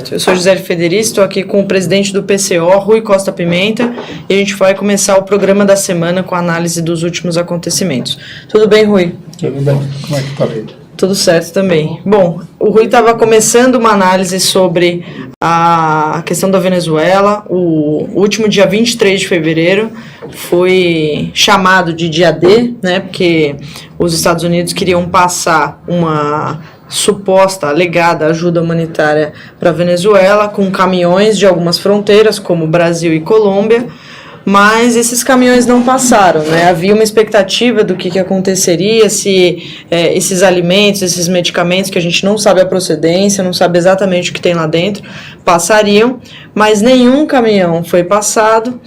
certo. Eu sou Gisele Federici, estou aqui com o presidente do PCO, Rui Costa Pimenta, e a gente vai começar o programa da semana com a análise dos últimos acontecimentos. Tudo bem, Rui? Tudo bem. Como é que está aí? Tudo certo também. Bom, o Rui estava começando uma análise sobre a questão da Venezuela. O último dia 23 de fevereiro foi chamado de dia D, né? Porque os Estados Unidos queriam passar uma suposta, alegada ajuda humanitária para a Venezuela com caminhões de algumas fronteiras, como Brasil e Colômbia. Mas esses caminhões não passaram, né? Havia uma expectativa do que aconteceria se esses alimentos, esses medicamentos que a gente não sabe a procedência, não sabe exatamente o que tem lá dentro, passariam, mas nenhum caminhão foi passado.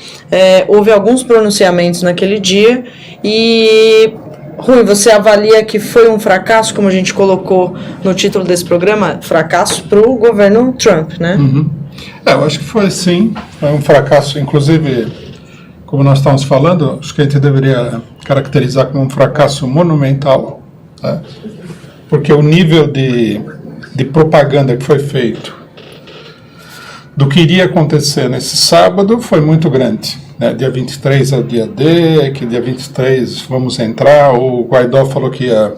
Houve alguns pronunciamentos naquele dia e, Rui, você avalia que foi um fracasso, como a gente colocou no título desse programa, fracasso para o governo Trump, né? Uhum. Eu acho que foi sim, foi um fracasso, inclusive. Como nós estamos falando, acho que a gente deveria caracterizar como um fracasso monumental, né? Porque o nível de propaganda que foi feito do que iria acontecer nesse sábado foi muito grande, né? Dia 23 é o dia D, que dia 23 vamos entrar, o Guaidó falou que ia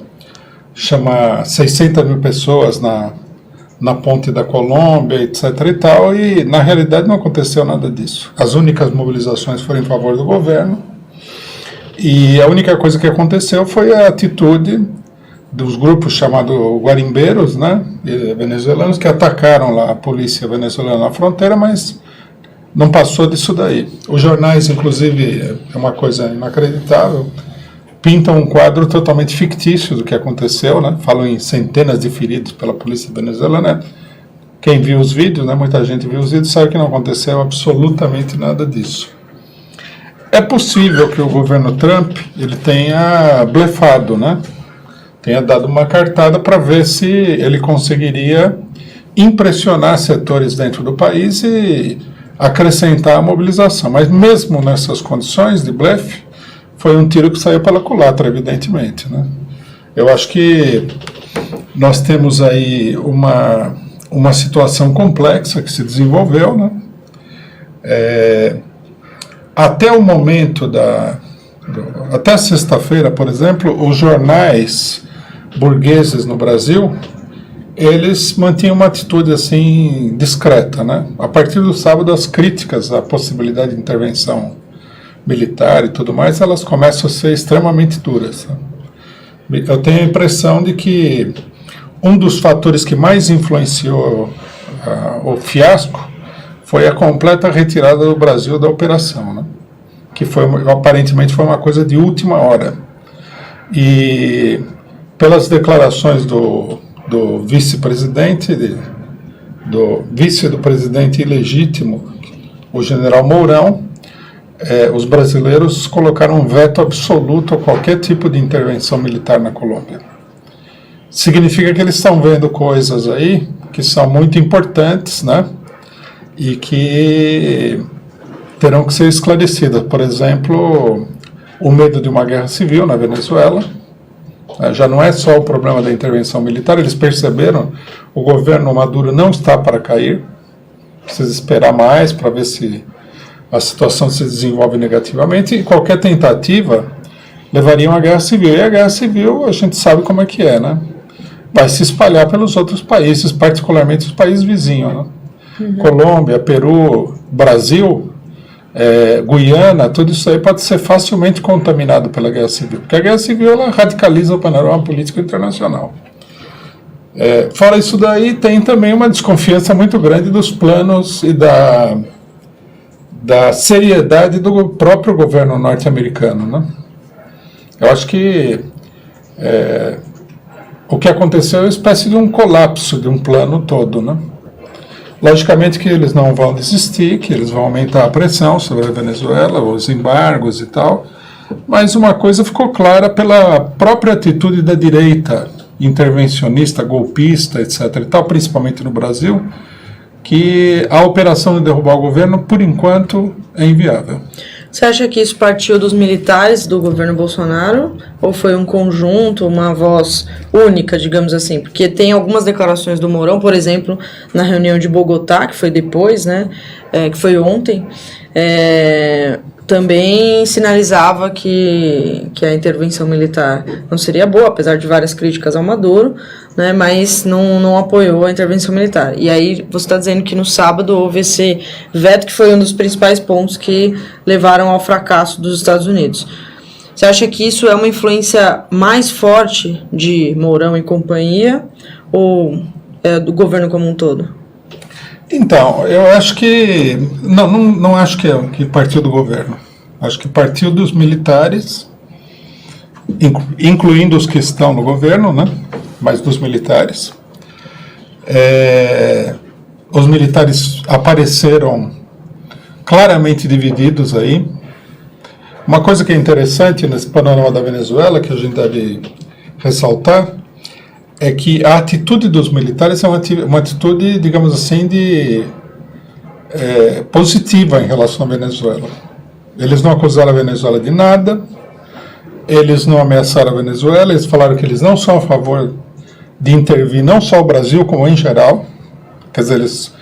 chamar 600 mil pessoas na ponte da Colômbia, etc. e tal, e na realidade não aconteceu nada disso. As únicas mobilizações foram em favor do governo, e a única coisa que aconteceu foi a atitude dos grupos chamados guarimbeiros, né, venezuelanos, que atacaram lá a polícia venezuelana na fronteira, mas não passou disso daí. Os jornais, inclusive, é uma coisa inacreditável, pintam um quadro totalmente fictício do que aconteceu, né? Falam em centenas de feridos pela polícia venezuelana. Quem viu os vídeos, né? Muita gente viu os vídeos, sabe que não aconteceu absolutamente nada disso. É possível que o governo Trump ele tenha blefado, né? Tenha dado uma cartada para ver se ele conseguiria impressionar setores dentro do país e acrescentar a mobilização. Mas mesmo nessas condições de blefe, foi um tiro que saiu pela culatra, evidentemente, né? Eu acho que nós temos aí uma situação complexa que se desenvolveu, né? Até o momento até sexta-feira, por exemplo, os jornais burgueses no Brasil, eles mantinham uma atitude assim discreta, né? A partir do sábado, as críticas à possibilidade de intervenção militar e tudo mais, elas começam a ser extremamente duras. Eu tenho a impressão de que um dos fatores que mais influenciou o fiasco foi a completa retirada do Brasil da operação, né? Que aparentemente foi uma coisa de última hora. E pelas declarações do vice-presidente, do vice do presidente ilegítimo, o general Mourão, os brasileiros colocaram um veto absoluto a qualquer tipo de intervenção militar na Colômbia. Significa que eles estão vendo coisas aí que são muito importantes, né? E que terão que ser esclarecidas. Por exemplo, o medo de uma guerra civil na Venezuela. Já não é só o problema da intervenção militar, eles perceberam o governo Maduro não está para cair, precisa esperar mais para ver se a situação se desenvolve negativamente, e qualquer tentativa levaria a uma guerra civil. E a guerra civil, a gente sabe como é que é, né? Vai se espalhar pelos outros países, particularmente os países vizinhos, né? Uhum. Colômbia, Peru, Brasil, Guiana, tudo isso aí pode ser facilmente contaminado pela guerra civil, porque a guerra civil ela radicaliza o panorama político internacional. Fora isso daí, tem também uma desconfiança muito grande dos planos e da seriedade do próprio governo norte-americano, né? Eu acho que o que aconteceu é uma espécie de um colapso de um plano todo, né? Logicamente que eles não vão desistir, que eles vão aumentar a pressão sobre a Venezuela, os embargos e tal, mas uma coisa ficou clara pela própria atitude da direita intervencionista, golpista, etc. e tal, principalmente no Brasil, que a operação de derrubar o governo, por enquanto, é inviável. Você acha que isso partiu dos militares do governo Bolsonaro ou foi um conjunto, uma voz única, digamos assim? Porque tem algumas declarações do Mourão, por exemplo, na reunião de Bogotá, que foi depois, né, que foi ontem, também sinalizava que a intervenção militar não seria boa, apesar de várias críticas ao Maduro, né, mas não apoiou a intervenção militar. E aí você está dizendo que no sábado houve esse veto, que foi um dos principais pontos que levaram ao fracasso dos Estados Unidos. Você acha que isso é uma influência mais forte de Mourão e companhia ou do governo como um todo? Então, eu acho que... Não acho que partiu do governo. Acho que partiu dos militares, incluindo os que estão no governo, né? Mas dos militares. Os militares apareceram claramente divididos aí. Uma coisa que é interessante nesse panorama da Venezuela, que a gente deve ressaltar, é que a atitude dos militares é uma atitude, digamos assim, positiva em relação à Venezuela. Eles não acusaram a Venezuela de nada, eles não ameaçaram a Venezuela, eles falaram que eles não são a favor de intervir, não só o Brasil, como em geral. Quer dizer, eles,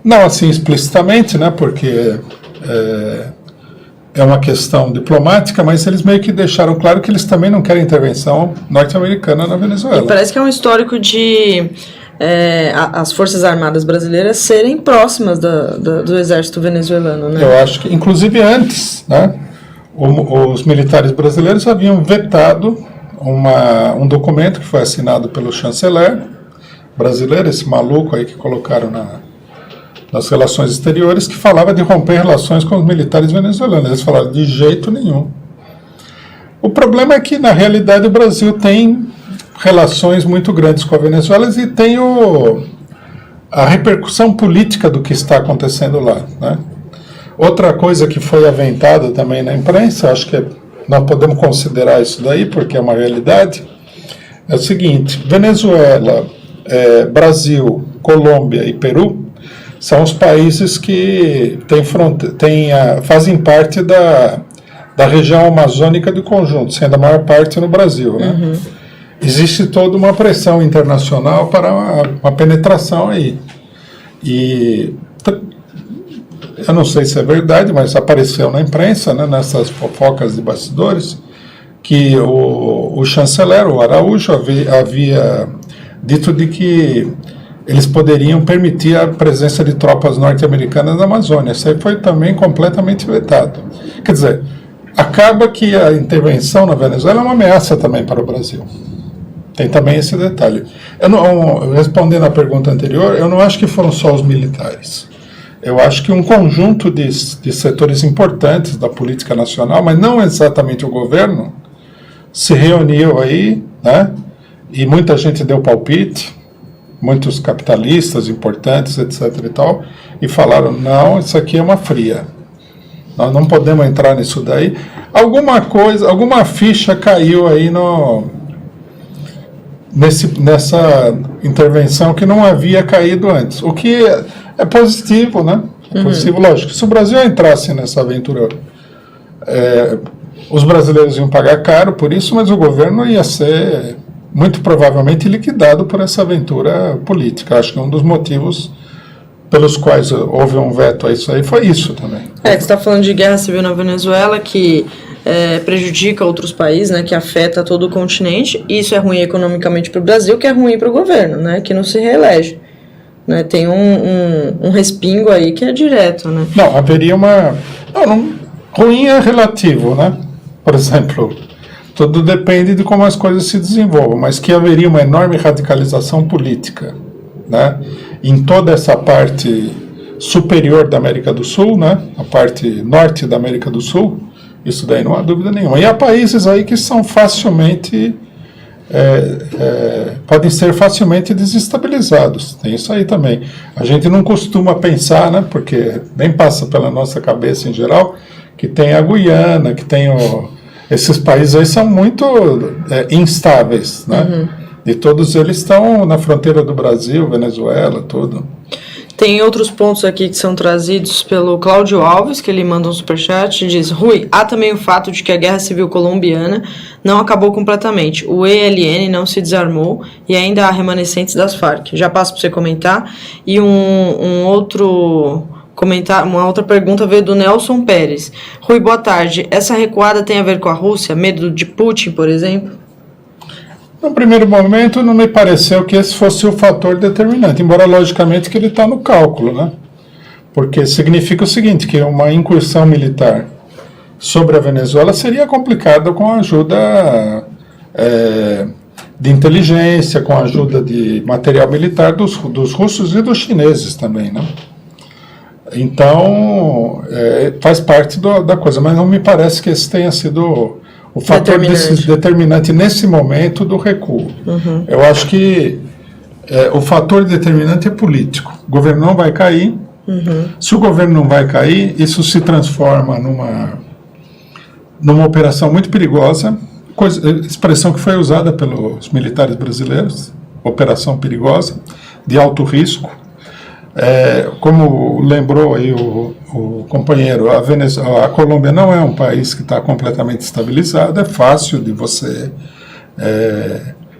não assim explicitamente, né, porque é uma questão diplomática, mas eles meio que deixaram claro que eles também não querem intervenção norte-americana na Venezuela. E parece que é um histórico de as Forças Armadas brasileiras serem próximas do exército venezuelano, né? Eu acho que, inclusive antes, né, os militares brasileiros haviam vetado um documento que foi assinado pelo chanceler brasileiro, esse maluco aí que colocaram nas relações exteriores, que falava de romper relações com os militares venezuelanos. Eles falaram de jeito nenhum. O problema é que, na realidade, o Brasil tem relações muito grandes com a Venezuela e tem a repercussão política do que está acontecendo lá, né? Outra coisa que foi aventada também na imprensa, acho que nós podemos considerar isso daí, porque é uma realidade, é o seguinte: Venezuela, Brasil, Colômbia e Peru são os países que fazem parte da região amazônica do conjunto, sendo a maior parte no Brasil, né? Uhum. Existe toda uma pressão internacional para uma penetração aí. E eu não sei se é verdade, mas apareceu na imprensa, né, nessas fofocas de bastidores, que o chanceler, o Araújo, havia dito de que eles poderiam permitir a presença de tropas norte-americanas na Amazônia. Isso aí foi também completamente vetado. Quer dizer, acaba que a intervenção na Venezuela é uma ameaça também para o Brasil. Tem também esse detalhe. Respondendo à pergunta anterior, eu não acho que foram só os militares. Eu acho que um conjunto de setores importantes da política nacional, mas não exatamente o governo, se reuniu aí, né? E muita gente deu palpite, muitos capitalistas importantes, etc. e tal, e falaram: não, isso aqui é uma fria. Nós não podemos entrar nisso daí. Alguma ficha caiu aí nessa intervenção que não havia caído antes. O que é positivo, né? É positivo, lógico. Se o Brasil entrasse nessa aventura, os brasileiros iam pagar caro por isso, mas o governo ia ser muito provavelmente liquidado por essa aventura política. Acho que um dos motivos pelos quais houve um veto a isso aí foi isso também. Você está falando de guerra civil na Venezuela, que prejudica outros países, né, que afeta todo o continente. Isso é ruim economicamente para o Brasil, que é ruim para o governo, né, que não se reelege. Né, tem um respingo aí que é direto. Né? Não, haveria ruim é relativo, né? Por exemplo, tudo depende de como as coisas se desenvolvam, mas que haveria uma enorme radicalização política, né, em toda essa parte superior da América do Sul, né, a parte norte da América do Sul, isso daí não há dúvida nenhuma. E há países aí que são facilmente, podem ser facilmente desestabilizados, tem isso aí também. A gente não costuma pensar, né, porque nem passa pela nossa cabeça em geral, que tem a Guiana, que tem esses países aí são muito instáveis, né? Uhum. E todos eles estão na fronteira do Brasil, Venezuela, tudo. Tem outros pontos aqui que são trazidos pelo Cláudio Alves, que ele manda um superchat e diz: Rui, há também o fato de que a Guerra Civil Colombiana não acabou completamente. O ELN não se desarmou e ainda há remanescentes das Farc. Já passo para você comentar. E uma outra pergunta veio do Nelson Pérez. Rui, boa tarde. Essa recuada tem a ver com a Rússia? Medo de Putin, por exemplo? No primeiro momento, não me pareceu que esse fosse o fator determinante, embora, logicamente, que ele está no cálculo, né? Porque significa o seguinte, que uma incursão militar sobre a Venezuela seria complicada com a ajuda de inteligência, com a ajuda de material militar dos russos e dos chineses também, né? Então, faz parte da coisa, mas não me parece que esse tenha sido o fator determinante nesse momento do recuo. Uhum. Eu acho que o fator determinante é político. O governo não vai cair. Uhum. Se o governo não vai cair, isso se transforma numa operação muito perigosa, expressão que foi usada pelos militares brasileiros, operação perigosa, de alto risco. Como lembrou aí o companheiro, a Colômbia não é um país que está completamente estabilizado, é fácil de você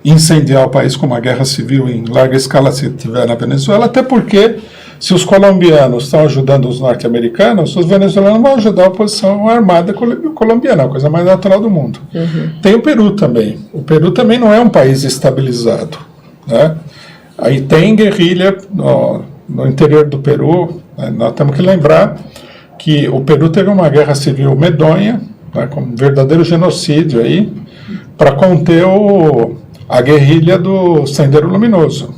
incendiar o país com uma guerra civil em larga escala se tiver na Venezuela, até porque se os colombianos estão ajudando os norte-americanos, os venezuelanos vão ajudar a oposição armada colombiana, a coisa mais natural do mundo. Uhum. Tem o Peru também. O Peru também não é um país estabilizado, né? Aí tem guerrilha no interior do Peru, né? Nós temos que lembrar que o Peru teve uma guerra civil medonha, né, com um verdadeiro genocídio aí, para conter a guerrilha do Sendero Luminoso.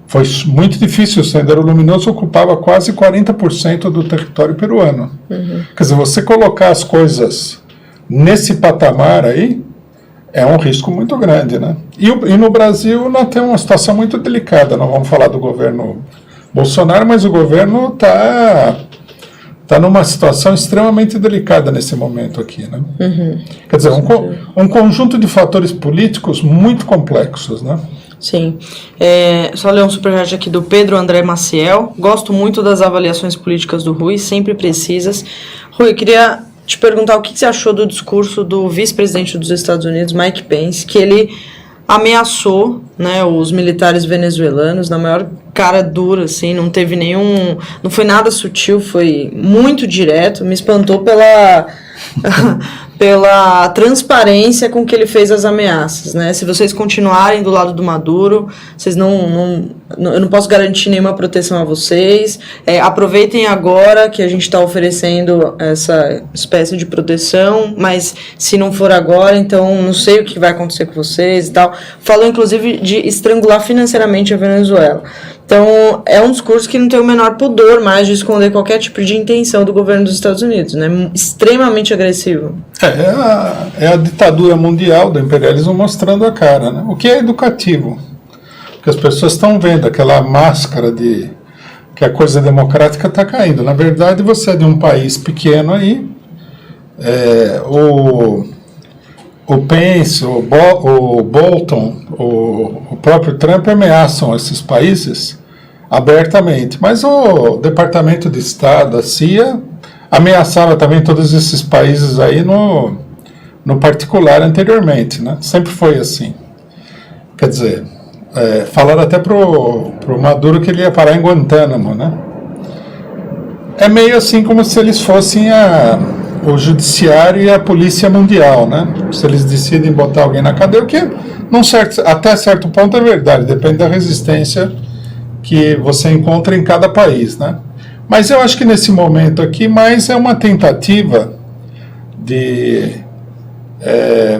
Foi muito difícil, o Sendero Luminoso ocupava quase 40% do território peruano. Uhum. Quer dizer, você colocar as coisas nesse patamar aí, é um risco muito grande, né? E no Brasil nós temos uma situação muito delicada, não vamos falar do governo Bolsonaro, mas o governo está numa situação extremamente delicada nesse momento aqui, né? Uhum. Quer dizer, um conjunto de fatores políticos muito complexos, né? Sim. Só ler um superchat aqui do Pedro André Maciel. Gosto muito das avaliações políticas do Rui, sempre precisas. Rui, eu queria te perguntar o que você achou do discurso do vice-presidente dos Estados Unidos, Mike Pence, que ele ameaçou, né, os militares venezuelanos na maior cara dura, assim, não teve não foi nada sutil, foi muito direto, me espantou pela transparência com que ele fez as ameaças, né? Se vocês continuarem do lado do Maduro, vocês eu não posso garantir nenhuma proteção a vocês. Aproveitem agora que a gente está oferecendo essa espécie de proteção, mas se não for agora, então não sei o que vai acontecer com vocês e tal. Falou, inclusive, de estrangular financeiramente a Venezuela. Então, é um discurso que não tem o menor pudor mais de esconder qualquer tipo de intenção do governo dos Estados Unidos, né? Extremamente agressivo. É a ditadura mundial do imperialismo mostrando a cara, né? O que é educativo. Porque as pessoas estão vendo aquela máscara de que a coisa democrática está caindo. Na verdade, você é de um país pequeno aí, o Pence, o Bolton, o próprio Trump ameaçam esses países abertamente, mas o Departamento de Estado, a CIA, ameaçava também todos esses países aí no particular anteriormente, né? Sempre foi assim. Quer dizer, falaram até pro Maduro que ele ia parar em Guantánamo, né? É meio assim como se eles fossem o judiciário e a polícia mundial, né? Se eles decidem botar alguém na cadeia, o que até certo ponto é verdade, depende da resistência que você encontra em cada país, né? Mas eu acho que nesse momento aqui, mais é uma tentativa de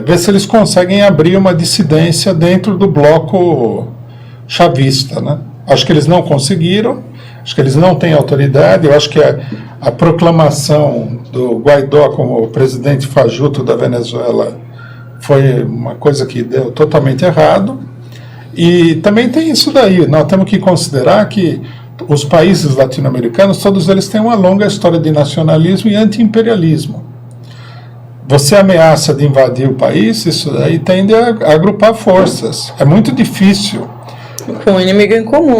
ver se eles conseguem abrir uma dissidência dentro do bloco chavista, né? Acho que eles não conseguiram, acho que eles não têm autoridade, eu acho que a proclamação do Guaidó como presidente fajuto da Venezuela foi uma coisa que deu totalmente errado. E também tem isso daí, nós temos que considerar que os países latino-americanos, todos eles têm uma longa história de nacionalismo e anti-imperialismo. Você ameaça de invadir o país, isso aí tende a agrupar forças. É muito difícil Com um inimigo em comum.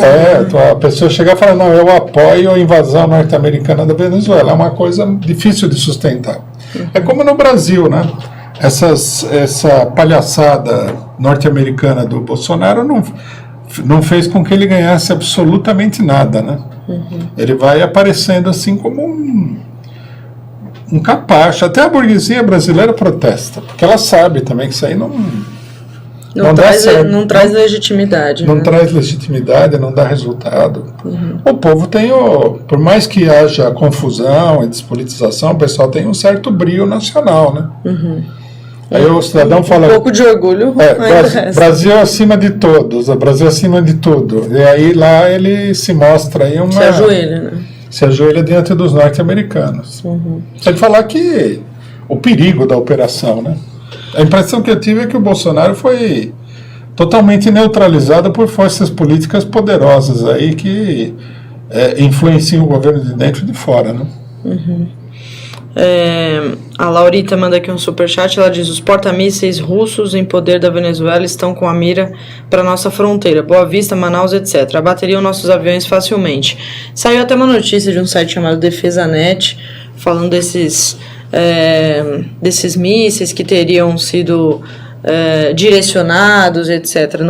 A pessoa chegar e falar, não, eu apoio a invasão norte-americana da Venezuela. É uma coisa difícil de sustentar. É como no Brasil, né? Essa palhaçada norte-americana do Bolsonaro não fez com que ele ganhasse absolutamente nada, né? Ele vai aparecendo assim como um capacho. Até a burguesia brasileira protesta, porque ela sabe também que isso aí não traz legitimidade. Não traz legitimidade, não dá resultado. O povo tem, por mais que haja confusão e despolitização, o pessoal tem um certo brio nacional, né? Aí o cidadão fala... Um pouco de orgulho. Brasil acima de todos, o Brasil acima de tudo. E aí lá ele se mostra aí Se ajoelha, né? Se ajoelha diante dos norte-americanos. Sem falar que o perigo da operação, né? A impressão que eu tive é que o Bolsonaro foi totalmente neutralizado por forças políticas poderosas aí que influenciam o governo de dentro e de fora, né? A Laurita manda aqui um superchat, ela diz: os porta-mísseis russos em poder da Venezuela estão com a mira para nossa fronteira, Boa Vista, Manaus, etc. Abateriam nossos aviões facilmente. Saiu até uma notícia de um site chamado DefesaNet, falando desses mísseis que teriam sido direcionados, etc.,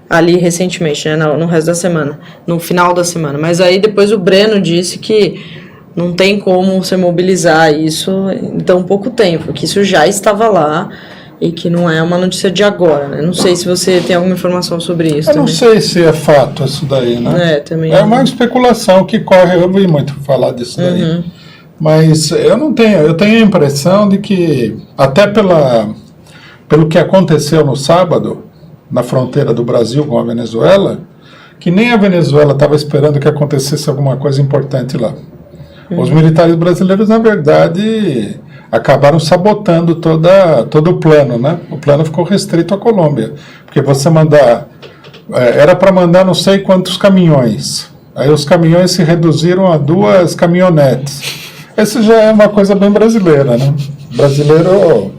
ali recentemente, né, no resto da semana, no final da semana. Mas aí depois o Breno disse que não tem como você mobilizar isso em tão pouco tempo, que isso já estava lá e que não é uma notícia de agora, né? Não sei se você tem alguma informação sobre isso. Eu também não sei se é fato isso daí, né? Também é uma especulação que corre, eu ouvi muito falar disso daí. Mas eu tenho a impressão de que, até pelo que aconteceu no sábado, na fronteira do Brasil com a Venezuela, que nem a Venezuela estava esperando que acontecesse alguma coisa importante lá. Os militares brasileiros, na verdade, acabaram sabotando todo o plano, né? O plano ficou restrito à Colômbia, porque você era para mandar não sei quantos caminhões. Aí os caminhões se reduziram a 2 caminhonetes. Isso já é uma coisa bem brasileira, né? O brasileiro,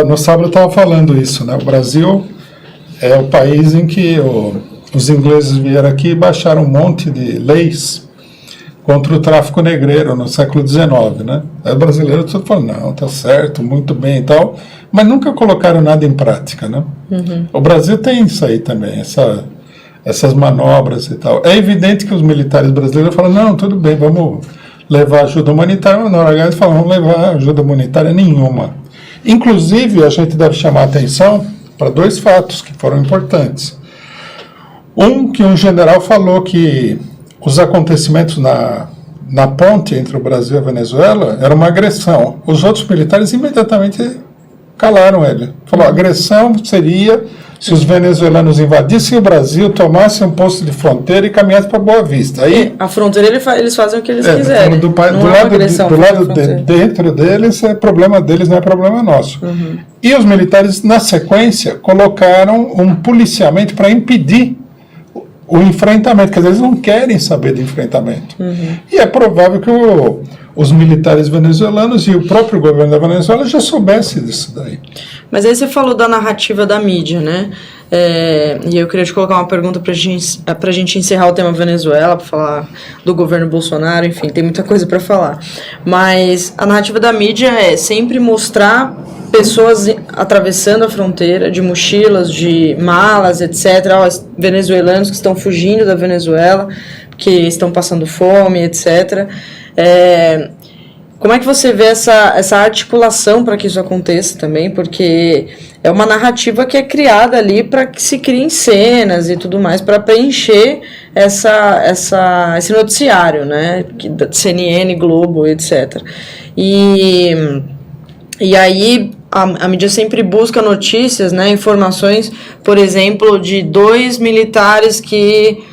no sábado eu estava falando isso, né? O Brasil é o país em que os ingleses vieram aqui e baixaram um monte de leis contra o tráfico negreiro no século XIX, né? Aí o brasileiro todo falou, não, tá certo, muito bem e tal, mas nunca colocaram nada em prática, né? O Brasil tem isso aí também, essas manobras e tal. É evidente que os militares brasileiros falam, não, tudo bem, vamos levar ajuda humanitária, mas na hora eles falam, não levar ajuda humanitária nenhuma. Inclusive, a gente deve chamar a atenção para 2 fatos que foram importantes. Que um general falou que os acontecimentos na ponte entre o Brasil e a Venezuela era uma agressão. Os outros militares imediatamente calaram ele. Falou, agressão seria se os venezuelanos invadissem o Brasil, tomassem um posto de fronteira e caminhassem para Boa Vista. Aí, a fronteira eles fazem o que eles quiserem. Do lado dentro deles é problema deles, não é problema nosso. E os militares, na sequência, colocaram um policiamento para impedir o enfrentamento, quer dizer, eles não querem saber de enfrentamento. E é provável que os militares venezuelanos e o próprio governo da Venezuela já soubessem disso daí. Mas aí você falou da narrativa da mídia, né? E eu queria te colocar uma pergunta para a gente encerrar o tema Venezuela, para falar do governo Bolsonaro, enfim, tem muita coisa para falar. Mas a narrativa da mídia é sempre mostrar pessoas atravessando a fronteira, de mochilas, de malas, etc., venezuelanos que estão fugindo da Venezuela, que estão passando fome, etc., como é que você vê essa articulação para que isso aconteça também? Porque é uma narrativa que é criada ali para que se criem cenas e tudo mais, para preencher esse noticiário, né? CNN, Globo, etc. E aí a mídia sempre busca notícias, né, informações, por exemplo, de 2 militares que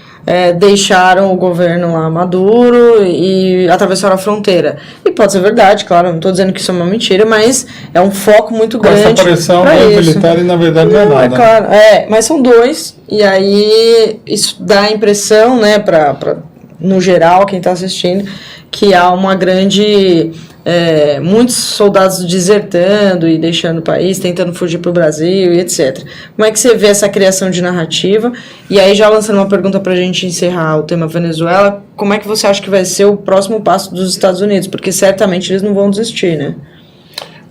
deixaram o governo lá Maduro e atravessaram a fronteira. E pode ser verdade, claro, não estou dizendo que isso é uma mentira, mas é um foco muito grande. Essa pressão militar, na verdade, não é nada. Claro, mas são 2, e aí isso dá a impressão, né, no geral, quem está assistindo, que há uma grande muitos soldados desertando e deixando o país, tentando fugir para o Brasil e etc. Como é que você vê essa criação de narrativa? E aí, já lançando uma pergunta para a gente encerrar o tema Venezuela, como é que você acha que vai ser o próximo passo dos Estados Unidos? Porque certamente eles não vão desistir, né?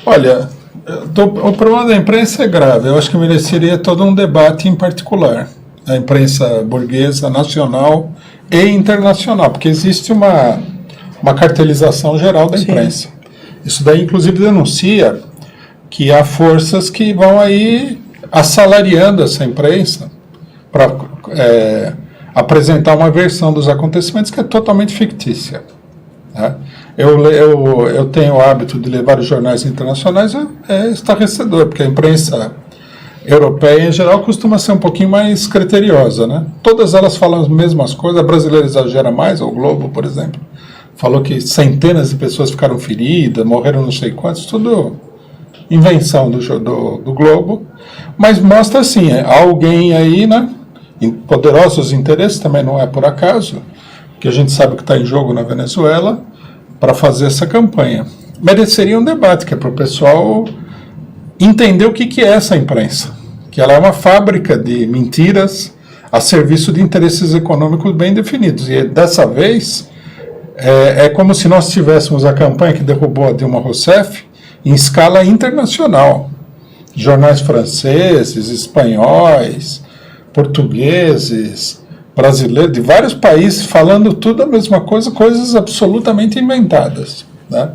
Olha, o problema da imprensa é grave. Eu acho que mereceria todo um debate em particular. A imprensa burguesa, nacional e internacional, porque existe uma cartelização geral da imprensa. Sim. Isso daí, inclusive, denuncia que há forças que vão aí assalariando essa imprensa para apresentar uma versão dos acontecimentos que é totalmente fictícia. Né? Eu tenho o hábito de levar os jornais internacionais, é estarrecedor, porque a imprensa europeia, em geral, costuma ser um pouquinho mais criteriosa, né? Todas elas falam as mesmas coisas, a brasileira exagera mais, o Globo, por exemplo, falou que centenas de pessoas ficaram feridas, morreram não sei quantos, tudo invenção do Globo, mas mostra assim, alguém aí, né, em poderosos interesses, também não é por acaso, que a gente sabe que está em jogo na Venezuela, para fazer essa campanha. Mereceria um debate, que é para o pessoal entender o que é essa imprensa, que ela é uma fábrica de mentiras a serviço de interesses econômicos bem definidos, e dessa vez é como se nós tivéssemos a campanha que derrubou a Dilma Rousseff em escala internacional. Jornais franceses, espanhóis, portugueses, brasileiros, de vários países, falando tudo a mesma coisa, coisas absolutamente inventadas. Né?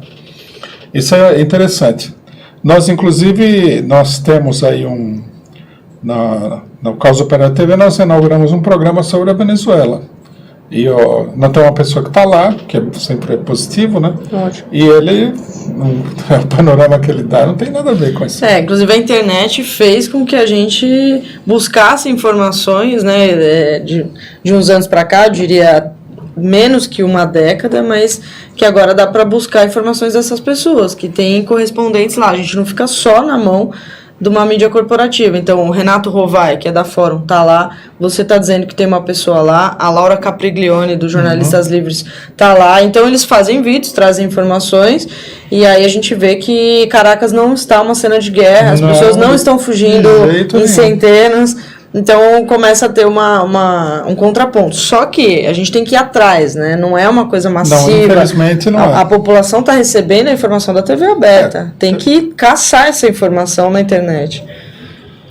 Isso é interessante. Nós, inclusive, nós temos aí no Caos Operário TV, nós inauguramos um programa sobre a Venezuela. E nós temos uma pessoa que está lá, que sempre é positivo, né? Ótimo. E ele, o panorama que ele dá não tem nada a ver com isso. Inclusive a internet fez com que a gente buscasse informações, né, de uns anos para cá, eu diria menos que uma década, mas que agora dá para buscar informações dessas pessoas, que tem correspondentes lá. A gente não fica só na mão de uma mídia corporativa. Então, o Renato Rovai, que é da Fórum, tá lá. Você tá dizendo que tem uma pessoa lá. A Laura Capriglione, do Jornalistas Livres, tá lá. Então, eles fazem vídeos, trazem informações. E aí a gente vê que Caracas não está uma cena de guerra. As pessoas não estão fugindo em centenas. Então, começa a ter um contraponto. Só que a gente tem que ir atrás, né? Não é uma coisa massiva. Não, infelizmente não é. A população está recebendo a informação da TV aberta. Tem que caçar essa informação na internet.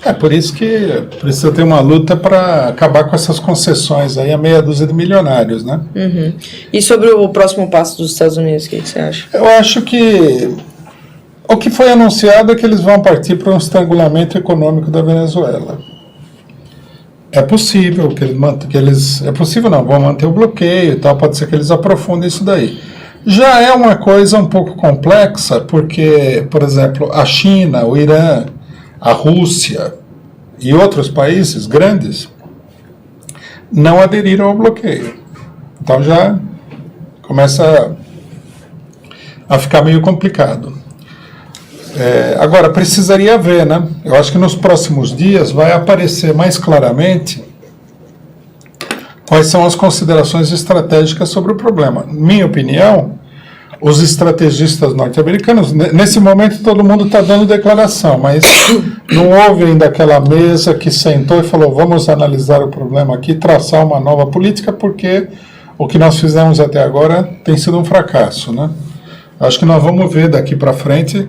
É por isso que precisa ter uma luta para acabar com essas concessões aí a meia dúzia de milionários, né? Uhum. E sobre o próximo passo dos Estados Unidos, o que você acha? Eu acho que o que foi anunciado é que eles vão partir para um estrangulamento econômico da Venezuela. É possível é possível não, vão manter o bloqueio e tal, pode ser que eles aprofundem isso daí. Já é uma coisa um pouco complexa, porque, por exemplo, a China, o Irã, a Rússia e outros países grandes não aderiram ao bloqueio. Então já começa a ficar meio complicado. Agora, precisaria ver, né? Eu acho que nos próximos dias vai aparecer mais claramente quais são as considerações estratégicas sobre o problema. Minha opinião, os estrategistas norte-americanos, nesse momento todo mundo está dando declaração, mas não houve ainda aquela mesa que sentou e falou, vamos analisar o problema aqui, traçar uma nova política, porque o que nós fizemos até agora tem sido um fracasso, né? Acho que nós vamos ver daqui para frente,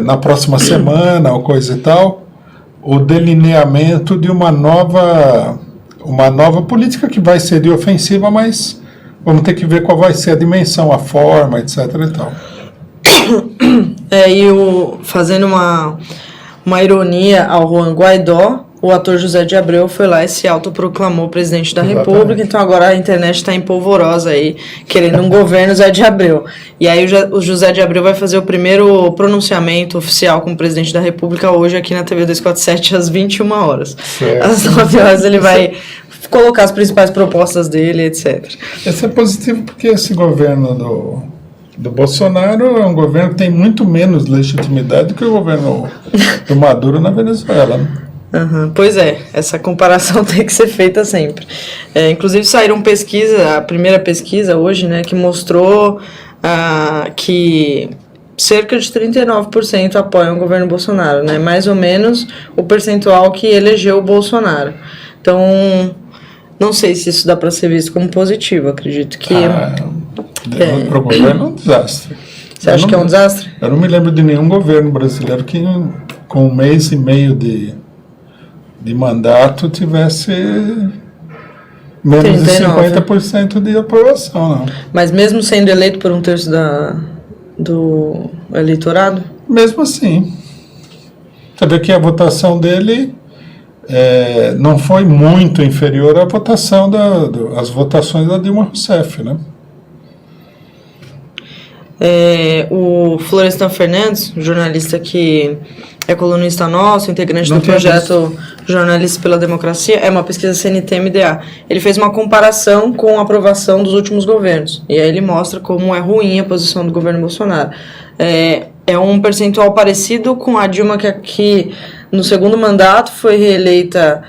na próxima semana ou coisa e tal, o delineamento de uma nova política que vai ser de ofensiva, mas vamos ter que ver qual vai ser a dimensão, a forma, etc. e tal. Fazendo uma ironia ao Juan Guaidó, o ator José de Abreu foi lá e se autoproclamou presidente da República, então agora a internet está empolvorosa aí, querendo um governo Zé de Abreu. E aí o José de Abreu vai fazer o primeiro pronunciamento oficial como presidente da República hoje aqui na TV 247 às 21 horas. Certo. Às 9 horas ele vai colocar as principais propostas dele, etc. Isso é positivo porque esse governo do Bolsonaro é um governo que tem muito menos legitimidade do que o governo do Maduro na Venezuela, né? Uhum, pois é, essa comparação tem que ser feita sempre. Inclusive saíram a primeira pesquisa hoje, né, que mostrou que cerca de 39% apoiam o governo Bolsonaro, né? Mais ou menos o percentual que elegeu o Bolsonaro. Então, não sei se isso dá para ser visto como positivo, acredito que... Para o governo é um desastre. Você acha que é um desastre? Eu não me lembro de nenhum governo brasileiro que com 1 mês e meio de mandato tivesse menos 39. De 50% de aprovação, não. Mas mesmo sendo eleito por 1/3 do eleitorado? Mesmo assim. Você vê que a votação dele não foi muito inferior à votação às votações da Dilma Rousseff, né? O Florestan Fernandes, jornalista que é colunista nosso, integrante do projeto Jornalistas pela Democracia, é uma pesquisa CNT-MDA. Ele fez uma comparação com a aprovação dos últimos governos. E aí ele mostra como é ruim a posição do governo Bolsonaro. É um percentual parecido com a Dilma, que no segundo mandato foi reeleita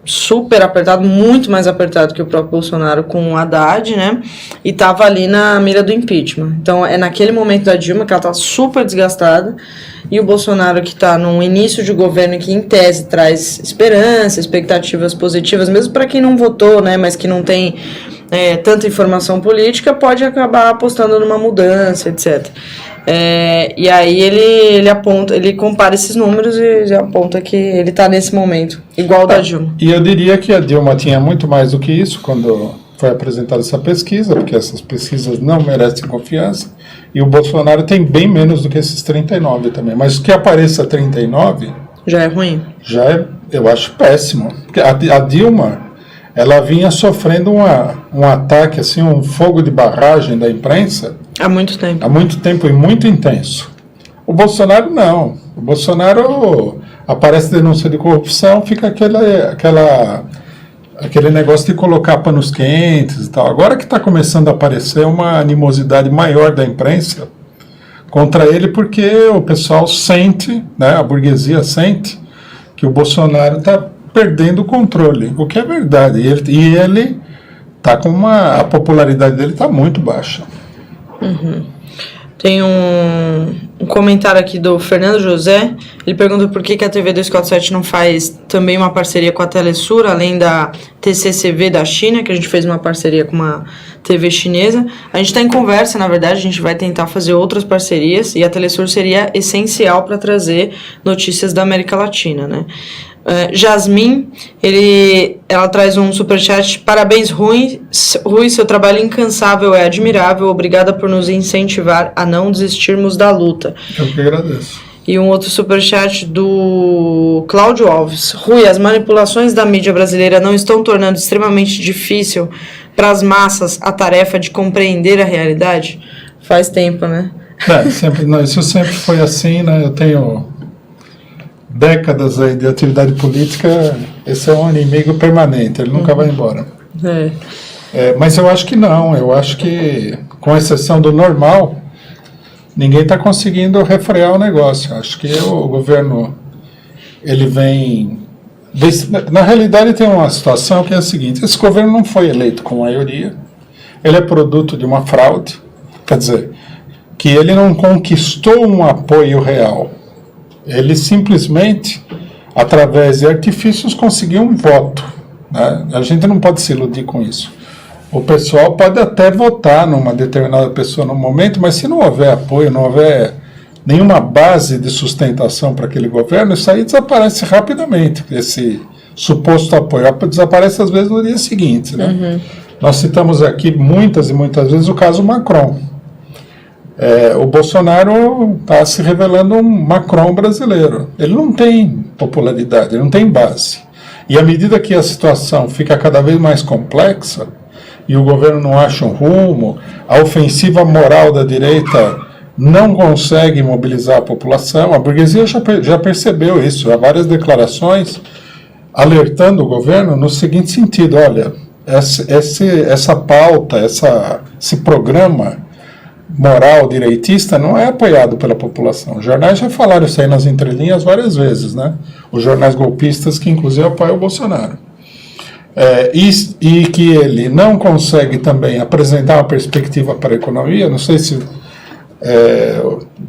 super apertado, muito mais apertado que o próprio Bolsonaro com o Haddad, né? E estava ali na mira do impeachment. Então é naquele momento da Dilma que ela está super desgastada, e o Bolsonaro, que está num início de governo que em tese traz esperança, expectativas positivas, mesmo para quem não votou, né? Mas que não tem tanta informação política, pode acabar apostando numa mudança, etc. E aí ele compara esses números e aponta que ele está nesse momento, igual da Dilma. E eu diria que a Dilma tinha muito mais do que isso quando foi apresentada essa pesquisa, porque essas pesquisas não merecem confiança, e o Bolsonaro tem bem menos do que esses 39 também. Mas que apareça 39... já é ruim? Eu acho péssimo. Porque a Dilma, ela vinha sofrendo um ataque, assim, um fogo de barragem da imprensa, há muito tempo. Há muito tempo e muito intenso. O Bolsonaro não. O Bolsonaro aparece denúncia de corrupção, fica aquele negócio de colocar panos quentes e tal. Agora que está começando a aparecer uma animosidade maior da imprensa contra ele, porque o pessoal sente, né, a burguesia sente, que o Bolsonaro está perdendo o controle, o que é verdade. E ele está com a popularidade dele está muito baixa. Uhum. Tem um comentário aqui do Fernando José. Ele pergunta por que a TV 247 não faz também uma parceria com a Telesur, além da TCCV da China, que a gente fez uma parceria com uma TV chinesa. A gente está em conversa, na verdade, a gente vai tentar fazer outras parcerias, e a Telesur seria essencial para trazer notícias da América Latina, né? Jasmin, ela traz um superchat. Parabéns, Rui, seu trabalho incansável é admirável, obrigada por nos incentivar a não desistirmos da luta. Eu que agradeço. E um outro superchat do Cláudio Alves. Rui, as manipulações da mídia brasileira não estão tornando extremamente difícil para as massas a tarefa de compreender a realidade? Faz tempo, né? Isso sempre foi assim, né? Eu tenho décadas aí de atividade política, esse é um inimigo permanente, ele nunca vai embora. Mas eu acho que não, eu acho que, com exceção do normal, ninguém está conseguindo refrear o negócio. Acho que o governo, ele vem... Na realidade tem uma situação que é a seguinte: esse governo não foi eleito com maioria, ele é produto de uma fraude, quer dizer, que ele não conquistou um apoio real. Ele simplesmente, através de artifícios, conseguiu um voto, né? A gente não pode se iludir com isso. O pessoal pode até votar numa determinada pessoa no momento, mas se não houver apoio, não houver nenhuma base de sustentação para aquele governo, isso aí desaparece rapidamente. Esse suposto apoio desaparece às vezes no dia seguinte, né? Uhum. Nós citamos aqui muitas e muitas vezes o caso Macron. O Bolsonaro está se revelando um Macron brasileiro. Ele não tem popularidade, ele não tem base. E à medida que a situação fica cada vez mais complexa e o governo não acha um rumo, a ofensiva moral da direita não consegue mobilizar a população, a burguesia já percebeu isso. Há várias declarações alertando o governo no seguinte sentido: olha, essa pauta, esse programa moral direitista não é apoiado pela população. Os jornais já falaram isso aí nas entrelinhas várias vezes, né? Os jornais golpistas que inclusive apoiam o Bolsonaro. e que ele não consegue também apresentar uma perspectiva para a economia. Não sei se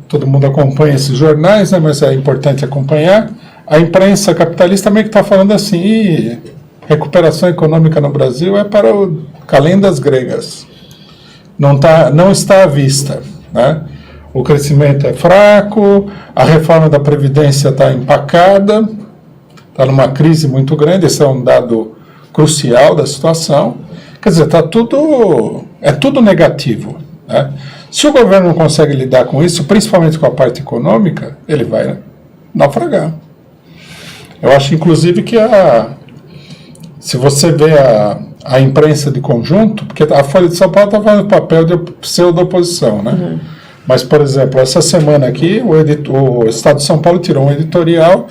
todo mundo acompanha esses jornais, né, mas é importante acompanhar. A imprensa capitalista meio que está falando assim, recuperação econômica no Brasil é para o calendas gregas. Não está à vista, né? O crescimento é fraco, a reforma da Previdência está empacada, está numa crise muito grande, esse é um dado crucial da situação. Quer dizer, é tudo negativo, né? Se o governo não consegue lidar com isso, principalmente com a parte econômica, ele vai naufragar. Eu acho, inclusive, que se você vê a imprensa de conjunto, porque a Folha de São Paulo está fazendo papel de pseudo-oposição, né? Uhum. Mas, por exemplo, essa semana aqui, o Estado de São Paulo tirou um editorial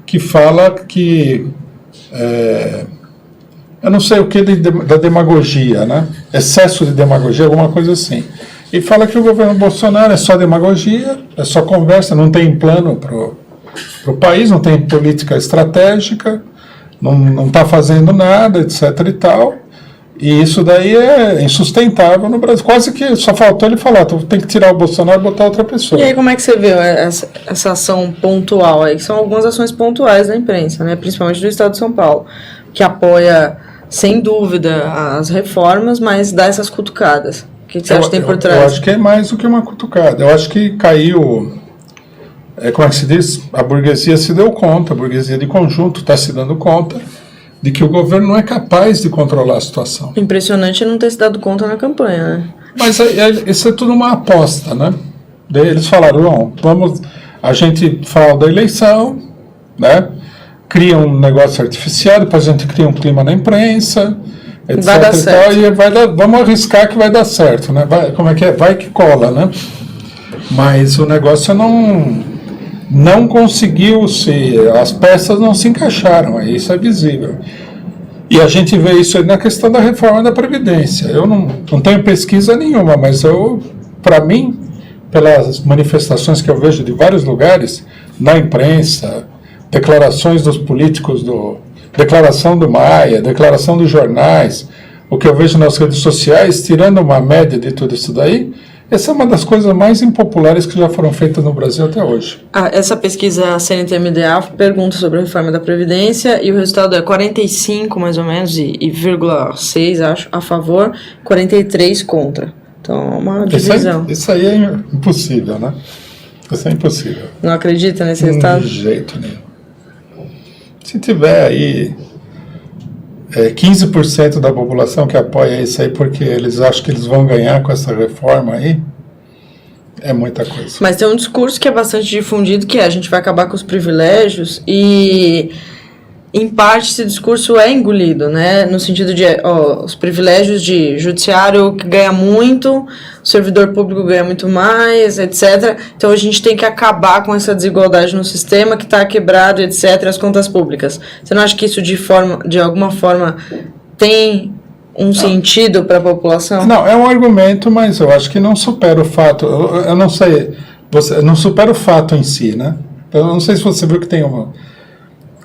que fala que, eu não sei o que da demagogia, né? Excesso de demagogia, alguma coisa assim. E fala que o governo Bolsonaro é só demagogia, é só conversa, não tem plano para o país, não tem política estratégica, não está fazendo nada, etc. e tal. E isso daí é insustentável no Brasil. Quase que só faltou ele falar, tem que tirar o Bolsonaro e botar outra pessoa. E aí como é que você vê essa ação pontual aí? Que são algumas ações pontuais da imprensa, né? Principalmente do Estado de São Paulo, que apoia, sem dúvida, as reformas, mas dá essas cutucadas. O que você acha que tem por trás? Eu acho que é mais do que uma cutucada. Eu acho que caiu... como é que se diz? A burguesia se deu conta, a burguesia de conjunto está se dando conta de que o governo não é capaz de controlar a situação. Impressionante não ter se dado conta na campanha, né? Mas isso é tudo uma aposta, né? Daí eles falaram, a gente frauda a eleição, né? Cria um negócio artificial, depois a gente cria um clima na imprensa, etc. Vai dar certo. Vamos arriscar que vai dar certo, né? Como é que é? Vai que cola, né? Mas o negócio não conseguiu as peças não se encaixaram, isso é visível. E a gente vê isso aí na questão da reforma da Previdência. Eu não tenho pesquisa nenhuma, mas para mim, pelas manifestações que eu vejo de vários lugares, na imprensa, declarações dos políticos, declaração do Maia, declaração dos jornais, o que eu vejo nas redes sociais, tirando uma média de tudo isso daí, essa é uma das coisas mais impopulares que já foram feitas no Brasil até hoje. Essa pesquisa CNT-MDA pergunta sobre a reforma da Previdência e o resultado é 45, mais ou menos, e 0,6, acho, a favor, 43 contra. Então, uma divisão. Isso aí é impossível, né? Isso é impossível. Não acredita nesse resultado? De jeito nenhum. Se tiver aí 15% da população que apoia isso aí porque eles acham que eles vão ganhar com essa reforma aí, é muita coisa. Mas tem um discurso que é bastante difundido, que a gente vai acabar com os privilégios e, em parte, esse discurso é engolido, né? No sentido de, os privilégios de judiciário que ganha muito, o servidor público ganha muito mais, etc. Então, a gente tem que acabar com essa desigualdade no sistema que está quebrado, etc., as contas públicas. Você não acha que isso, de alguma forma, tem um sentido para a população? Não, é um argumento, mas eu acho que não supera o fato. Eu não sei, não supera o fato em si, né? Eu não sei se você viu que tem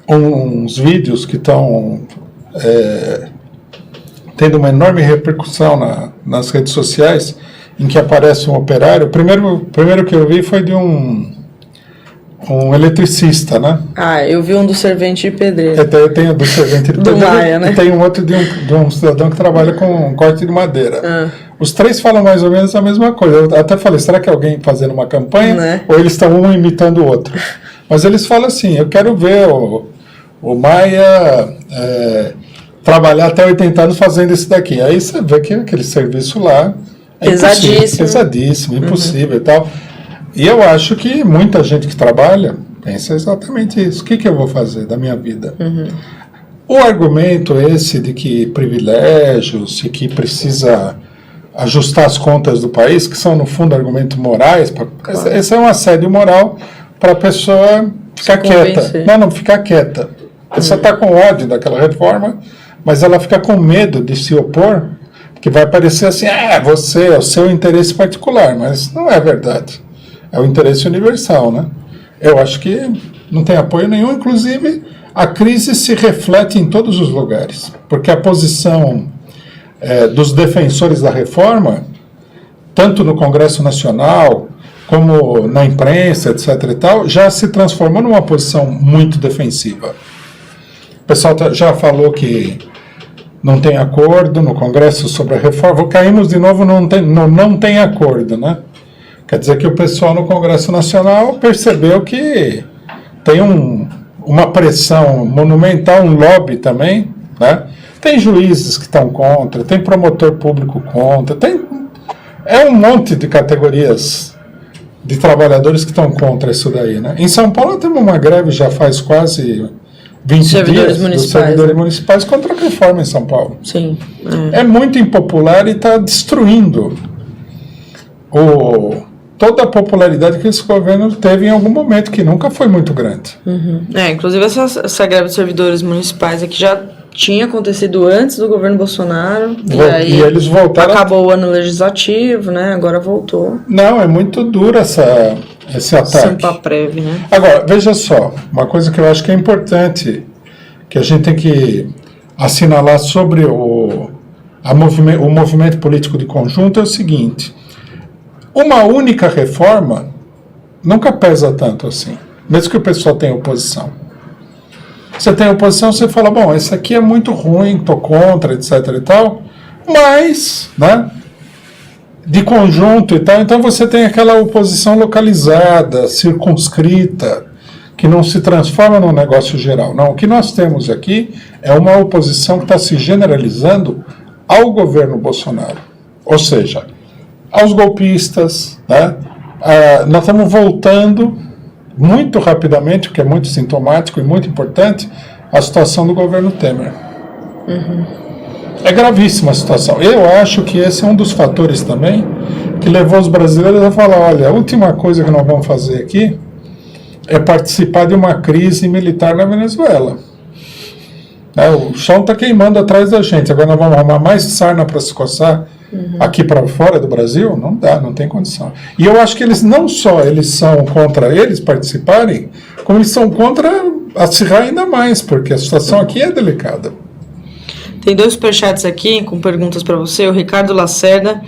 uns vídeos que estão tendo uma enorme repercussão nas redes sociais, em que aparece um operário. O primeiro que eu vi foi de um eletricista, né? Eu vi um do servente de pedreiro. Eu tenho do servente de pedreiro. Do Maia, né? E tem um outro de um cidadão que trabalha com corte de madeira. Os três falam mais ou menos a mesma coisa. Eu até falei, será que é alguém fazendo uma campanha? Né? Ou eles estão um imitando o outro? Mas eles falam assim, eu quero ver o Maia trabalhar até 80 anos fazendo isso daqui. Aí você vê que aquele serviço lá é pesadíssimo, impossível e tal. E eu acho que muita gente que trabalha pensa exatamente isso. O que eu vou fazer da minha vida? O argumento esse de que privilégios e que precisa ajustar as contas do país, que são, no fundo, argumentos morais, esse é um assédio moral para a pessoa ficar quieta. Não ficar quieta. A pessoa está com ódio daquela reforma, mas ela fica com medo de se opor, porque vai parecer assim, é o seu interesse particular, mas não é verdade. É o interesse universal, né? Eu acho que não tem apoio nenhum, inclusive a crise se reflete em todos os lugares, porque a posição dos defensores da reforma, tanto no Congresso Nacional, como na imprensa, etc. e tal, já se transformou numa posição muito defensiva. O pessoal já falou que não tem acordo no Congresso sobre a reforma. Caímos de novo, não tem acordo, né? Quer dizer que o pessoal no Congresso Nacional percebeu que tem uma pressão monumental, um lobby também, né? Tem juízes que estão contra, tem promotor público contra, é um monte de categorias de trabalhadores que estão contra isso daí, né? Em São Paulo temos uma greve já faz quase 20 dias dos servidores municipais contra a reforma em São Paulo. Sim. É muito impopular e está destruindo toda a popularidade que esse governo teve em algum momento, que nunca foi muito grande. Uhum. Inclusive essa greve de servidores municipais aqui já tinha acontecido antes do governo Bolsonaro, e eles voltaram. Acabou o ano legislativo, né? Agora voltou. Não, é muito duro esse ataque. Sampaprev, né? Agora, veja só, uma coisa que eu acho que é importante, que a gente tem que assinalar sobre o movimento político de conjunto é o seguinte: uma única reforma nunca pesa tanto assim, mesmo que o pessoal tenha oposição. Você tem oposição, você fala, bom, esse aqui é muito ruim, estou contra, etc. e tal, mas, né, de conjunto e tal, então você tem aquela oposição localizada, circunscrita, que não se transforma num negócio geral. Não, o que nós temos aqui é uma oposição que está se generalizando ao governo Bolsonaro, ou seja, aos golpistas, né? Nós estamos voltando muito rapidamente, o que é muito sintomático e muito importante, a situação do governo Temer. Uhum. É gravíssima a situação. Eu acho que esse é um dos fatores também que levou os brasileiros a falar, olha, a última coisa que nós vamos fazer aqui é participar de uma crise militar na Venezuela. O chão está queimando atrás da gente, agora nós vamos arrumar mais sarna para se coçar aqui para fora do Brasil? Não dá, não tem condição. E eu acho que eles não só são contra eles participarem, como eles são contra acirrar ainda mais, porque a situação aqui é delicada. Tem 2 superchats aqui com perguntas para você. O Ricardo Lacerda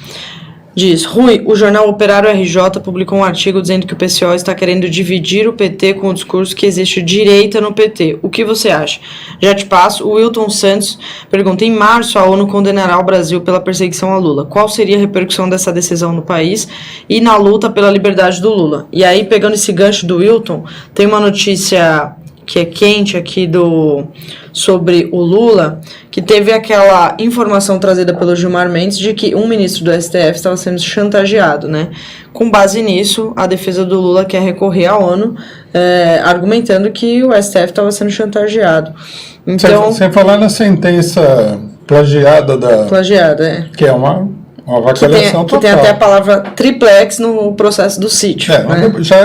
diz: Rui, o jornal Operário RJ publicou um artigo dizendo que o PCO está querendo dividir o PT com o discurso que existe direita no PT. O que você acha? Já te passo. O Wilton Santos pergunta: em março a ONU condenará o Brasil pela perseguição a Lula. Qual seria a repercussão dessa decisão no país e na luta pela liberdade do Lula? E aí, pegando esse gancho do Wilton, tem uma notícia que é quente aqui sobre o Lula, que teve aquela informação trazida pelo Gilmar Mendes de que um ministro do STF estava sendo chantageado, né? Com base nisso, a defesa do Lula quer recorrer à ONU, argumentando que o STF estava sendo chantageado. Então, sem falar na sentença plagiada que é uma avacalhação total. Que tem até a palavra triplex no processo do sítio. Né? Já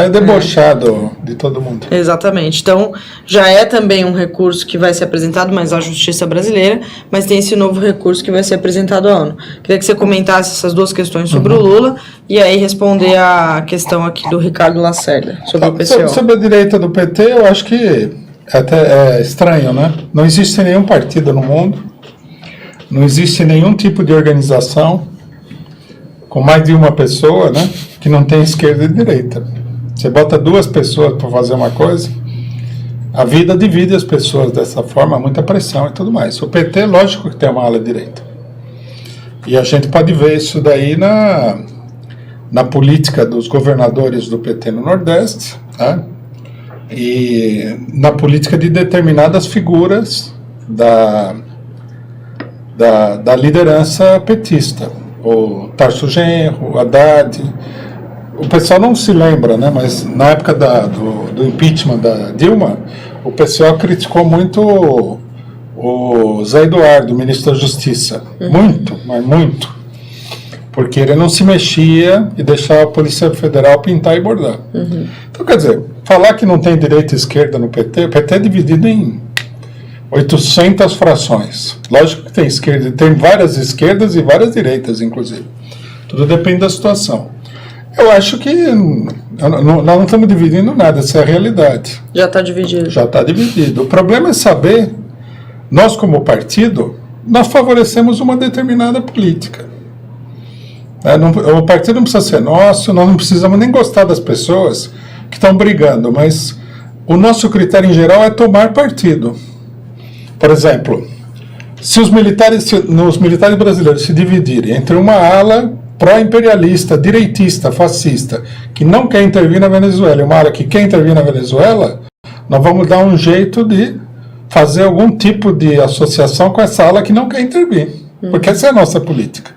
é debochado de todo mundo. Exatamente. Então, já é também um recurso que vai ser apresentado, mas à Justiça Brasileira, mas tem esse novo recurso que vai ser apresentado à ONU. Queria que você comentasse essas 2 questões sobre o Lula e aí responder a questão aqui do Ricardo Lacerda sobre o PCO. Sobre a direita do PT, eu acho que até é estranho, né? Não existe nenhum partido no mundo, não existe nenhum tipo de organização com mais de uma pessoa, né, que não tem esquerda e direita. Você bota 2 pessoas para fazer uma coisa, a vida divide as pessoas dessa forma, muita pressão e tudo mais. O PT, lógico que tem uma ala direita. E a gente pode ver isso daí na política dos governadores do PT no Nordeste, né, e na política de determinadas figuras da liderança petista, o Tarso Genro, o Haddad. O pessoal não se lembra, né? Mas na época do impeachment da Dilma, o pessoal criticou muito o Zé Eduardo, ministro da Justiça. Muito, mas muito. Porque ele não se mexia e deixava a Polícia Federal pintar e bordar. Então, quer dizer, falar que não tem direita e esquerda no PT, o PT é dividido em 800 frações. Lógico que tem esquerda, tem várias esquerdas e várias direitas, inclusive. Tudo depende da situação. Eu acho que nós não estamos dividindo nada, essa é a realidade. Já está dividido. Já está dividido. O problema é saber, nós como partido, nós favorecemos uma determinada política. O partido não precisa ser nosso, nós não precisamos nem gostar das pessoas que estão brigando, mas o nosso critério em geral é tomar partido. Por exemplo, se os militares brasileiros se dividirem entre uma ala pró-imperialista, direitista, fascista, que não quer intervir na Venezuela, e uma ala que quer intervir na Venezuela, nós vamos dar um jeito de fazer algum tipo de associação com essa ala que não quer intervir, porque essa é a nossa política.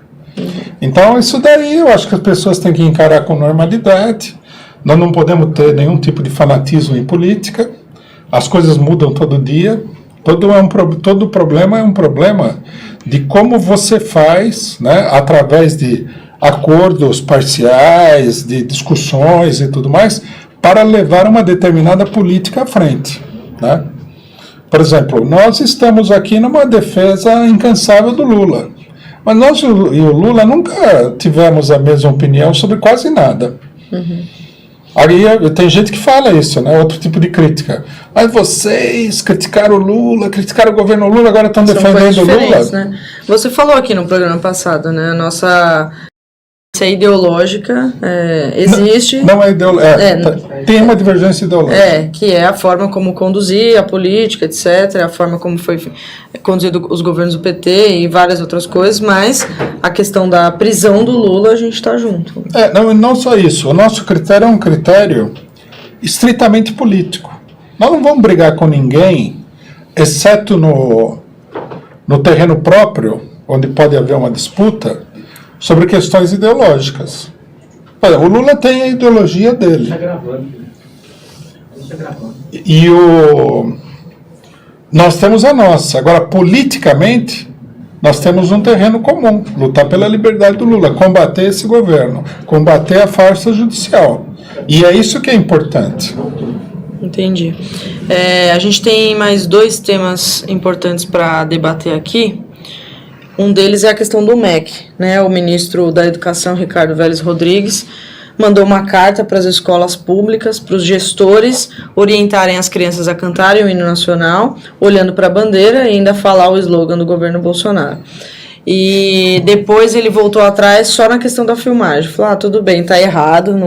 Então, isso daí eu acho que as pessoas têm que encarar com normalidade. Nós não podemos ter nenhum tipo de fanatismo em política. As coisas mudam todo dia. Todo problema é um problema de como você faz, né, através de acordos parciais, de discussões e tudo mais, para levar uma determinada política à frente, né? Por exemplo, nós estamos aqui numa defesa incansável do Lula. Mas nós e o Lula nunca tivemos a mesma opinião sobre quase nada. Aí tem gente que fala isso, né? Outro tipo de crítica. Mas vocês criticaram o Lula, criticaram o governo Lula, agora estão defendendo o Lula. Né? Você falou aqui no programa passado, né? A nossa ideológica existe. Não é ideológica. Tem uma divergência ideológica. Que é a forma como conduzir a política, etc., a forma como foi conduzido os governos do PT e várias outras coisas, mas a questão da prisão do Lula, a gente está junto. Não só isso. O nosso critério é um critério estritamente político. Nós não vamos brigar com ninguém, exceto no terreno próprio, onde pode haver uma disputa, sobre questões ideológicas. Olha, o Lula tem a ideologia dele. Está gravando. Está gravando. E nós temos a nossa. Agora, politicamente, nós temos um terreno comum. Lutar pela liberdade do Lula, combater esse governo, combater a farsa judicial. E é isso que é importante. Entendi. A gente tem mais 2 temas importantes para debater aqui. Um deles é a questão do MEC, né? O ministro da Educação, Ricardo Vélez Rodrigues, mandou uma carta para as escolas públicas, para os gestores orientarem as crianças a cantarem o hino nacional, olhando para a bandeira e ainda falar o slogan do governo Bolsonaro. E depois ele voltou atrás só na questão da filmagem. Falou, tudo bem, tá errado,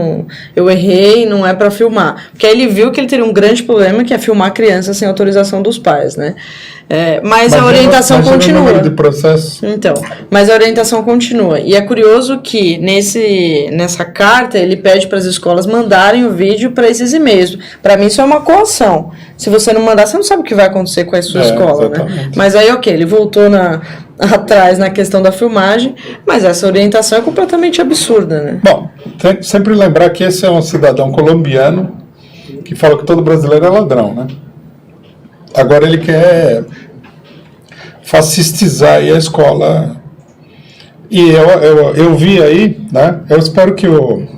eu errei, não é para filmar. Porque aí ele viu que ele teria um grande problema, que é filmar crianças sem autorização dos pais, né? Mas a orientação continua. O número de processos. Então, mas a orientação continua. E é curioso que nessa carta ele pede para as escolas mandarem o vídeo para esses e-mails. Para mim isso é uma coação. Se você não mandar, você não sabe o que vai acontecer com a sua escola, né? Mas aí, ele voltou atrás na questão da filmagem, mas essa orientação é completamente absurda, né? Bom, tem que sempre lembrar que esse é um cidadão colombiano que fala que todo brasileiro é ladrão, né? Agora ele quer fascistizar aí a escola. E eu vi aí, né? Eu espero que o